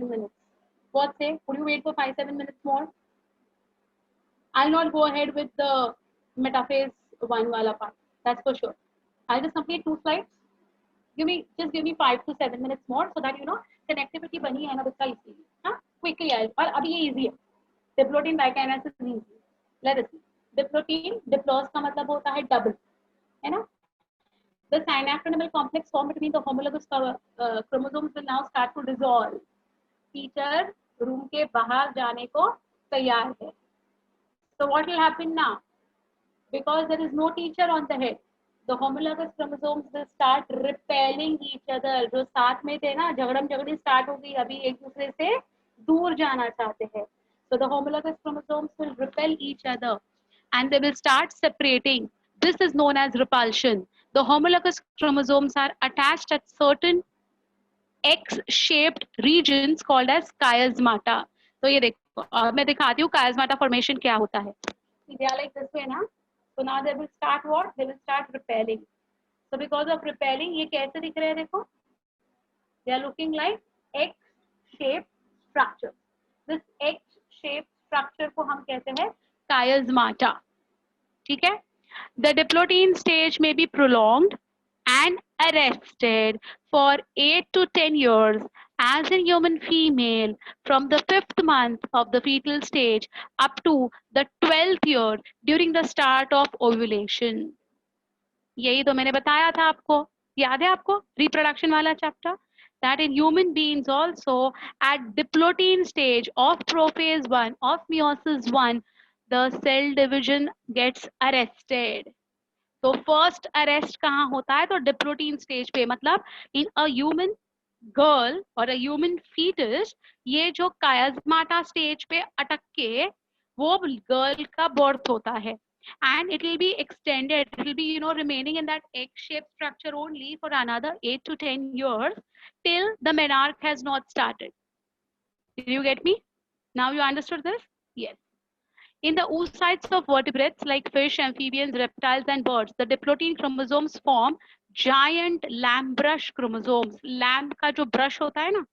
minutes. What say? Could you wait for 5-7 minutes more? I'll not go ahead with the metaphase 1 wala part. That's for sure. I'll just complete 2 slides. Just give me 5 to 7 minutes more so that you know connectivity बनी है ना इसका easy. हाँ, quickly आए और अभी ये easy है. Diplotin dikinases is easy. Let us see. Diplotin, diplos का मतलब होता है double, है ना? The synaptonemal complex formed between the homologous chromosomes will now start to dissolve. Teacher room के बाहर जाने को तैयार है. So what will happen now? Because there is no teacher on the head, the homologous chromosomes will start repelling each other. जो साथ में थे ना, झगड़म झगड़ी start हो गई, अभी एक दूसरे से दूर जाना चाहते हैं. So the homologous chromosomes will repel each other and they will start separating. This is known as repulsion. The homologous chromosomes are attached at certain X-shaped regions called as chiasmata. तो ये देखो, मैं दिखाती हूँ chiasmata formation क्या होता है. They are like this way ना. So now they will start what? They will start repelling. So because of repelling, ये कैसे दिख रहे हैं देखो? They are looking like X-shaped structure. This X-shaped structure को हम कहते हैं chiasmata. ठीक है? The diplotin stage may be prolonged and arrested for 8 to 10 years as in human female from the 5th month of the fetal stage up to the 12th year during the start of ovulation. यही तो मैंने बताया था आपको, याद है आपको reproduction वाला chapter, that in human beings also at diplotin stage of prophase 1 of meiosis 1 the cell division gets arrested. तो फर्स्ट अरेस्ट कहाँ होता है? तो डिप्लोटीन स्टेज पे, मतलब इन अ ह्यूमन गर्ल और अ ह्यूमन फीटस, ये जो कायस्माटा स्टेज पे अटक के वो गर्ल का बर्थ होता है, and it will be extended, it will be, you know, remaining in that egg shaped structure only for another 8 to 10 years till the menarche has not started. Did you get me? Now you understood this? Yes. In the oocytes of vertebrates like fish, amphibians, reptiles, and birds, the diploid chromosomes form giant lamb brush chromosomes. Lamb का जो brush होता है ना,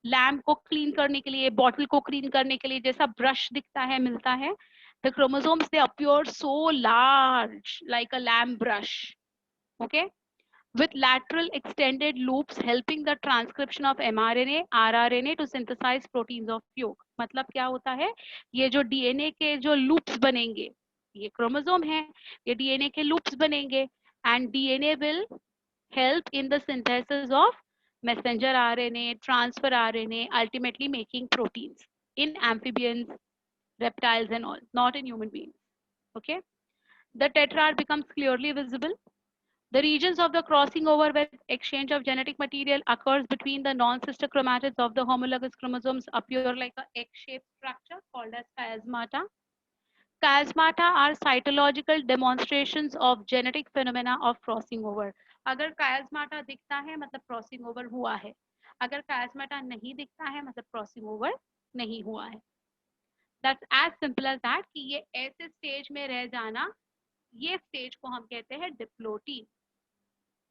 lamp को clean करने के लिए, bottle को क्लीन करने के लिए जैसा ब्रश दिखता है, मिलता है, the chromosomes they appear so large like a lamb brush, okay, with lateral extended loops helping the transcription of mRNA, rRNA to synthesize proteins of yolk. मतलब क्या होता है, ये जो डीएनए के जो लूप्स बनेंगे, ये क्रोमोसोम है, ये डीएनए के लूप्स बनेंगे, and DNA will help in the synthesis of messenger RNA, transfer RNA, ultimately making proteins in amphibians, reptiles, and all, not in human beings. Okay. The tetrad becomes clearly visible. The regions of the crossing over where exchange of genetic material occurs between the non-sister chromatids of the homologous chromosomes appear like a egg-shaped structure called as chiasmata. Chiasmata are cytological demonstrations of genetic phenomena of crossing over. अगर chiasmata दिखता है मतलब crossing over हुआ है, अगर chiasmata नहीं दिखता है मतलब crossing over नहीं हुआ है. That's as simple as that कि ये ऐसे stage में रह जाना, ये stage को हम कहते हैं diploid.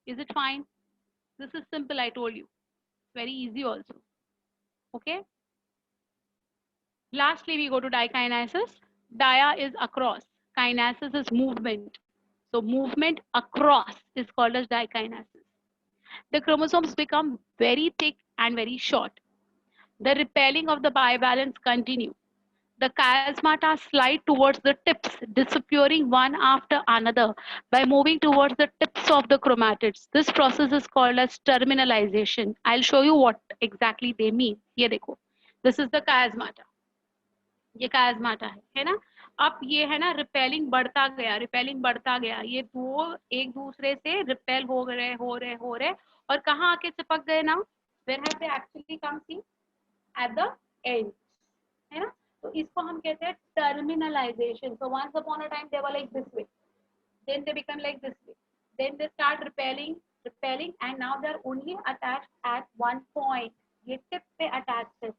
Is it fine? This is simple, I told you. It's very easy also. Okay. Lastly, we go to dikinesis. Dia is across. Kinesis is movement. So movement across is called as dikinesis. The chromosomes become very thick and very short. The repelling of the bivalents continue. The chiasmata slide towards the tips, disappearing one after another by moving towards the tips of the chromatids. This process is called as terminalization. I'll show you what exactly they mean. ये देखो. This is the chiasmata. ये chiasmata है ना. अब ये है ना repelling बढ़ता गया, ये दो एक दूसरे से रिपेल हो रहे और कहाँ आके चिपक गए ना, where have they actually come see? At the end, है ना. तो इसको हम कहते हैं terminalization. So once upon a time they were like this way, then they become like this way, then they start repelling, and now they are only attached at one point. ये tip पे attached है.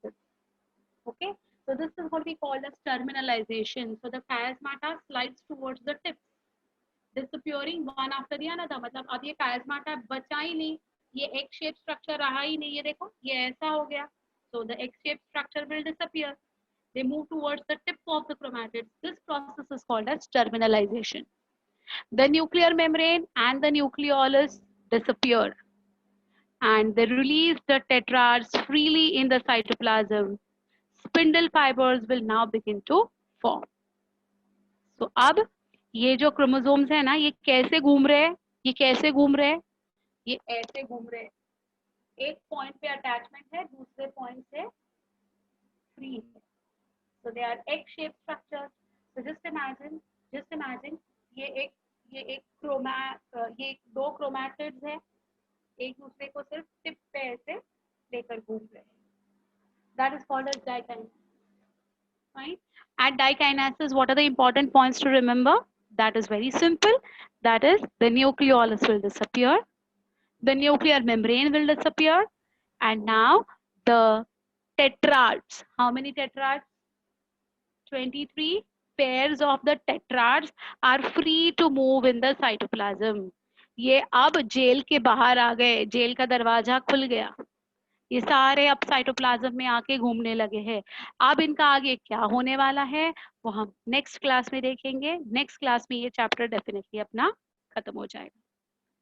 Okay, so this is what we call as terminalization. So the chiasmata slides towards the tips, disappearing one after the another. मतलब अब ये chiasmata बचा ही नहीं, ये egg shaped structure रहा ही नहीं, ये देखो ये ऐसा हो गया. So the egg shaped structure will disappear. They move towards the tip of the chromatids. This process is called as terminalization. The nuclear membrane and the nucleolus disappear, and they release the tetrads freely in the cytoplasm. Spindle fibers will now begin to form. So अब ये जो chromosomes है ना, ये कैसे घूम रहे हैं, ये ऐसे घूम रहे हैं. एक point पे attachment है, दूसरे point से free है. So they are egg-shaped structures. So just imagine ये दो chromatids है, एक दूसरे को सिर्फ टिप पे ऐसे लेकर घूम रहे हैं. That is called as dikinesis. Fine. At dikinesis, what are the important points to remember? That is very simple. That is, the nucleolus will disappear, the nuclear membrane will disappear, and now the tetrads. How many tetrads? 23 pairs of the tetrads are free to move in the cytoplasm. ये अब jail के बाहर आ गए, jail का दरवाजा खुल गया, ये सारे अब साइटोप्लाज्म में आके घूमने लगे हैं. अब इनका आगे क्या होने वाला है वो हम नेक्स्ट क्लास में देखेंगे. नेक्स्ट क्लास में ये चैप्टर डेफिनेटली अपना खत्म हो जाएगा.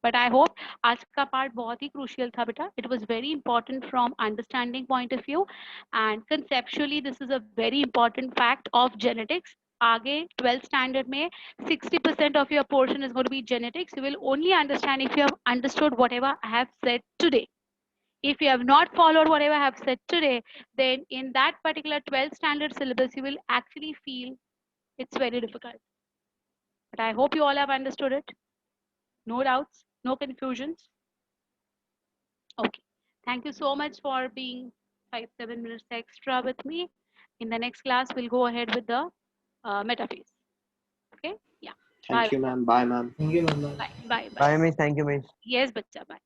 बट आई होप आज का पार्ट बहुत ही क्रूशियल था बेटा. It was very important from understanding point of view and conceptually this is a very important fact of genetics. आगे 12th स्टैंडर्ड में 60% of your portion is going to be genetics. You will only understand if you have understood whatever I have said today. If you have not followed whatever I have said today, then in that particular 12th standard syllabus, you will actually feel it's very difficult. But I hope you all have understood it. No doubts, no confusions. Okay. Thank you so much for being 5-7 minutes extra with me. In the next class, we'll go ahead with the metaphase. Okay? Yeah. Thank you, ma'am. Bye, ma'am. Thank you, ma'am. Bye. Bye. Bye. Bye, miss. Thank you, miss. Yes, bacha. Bye.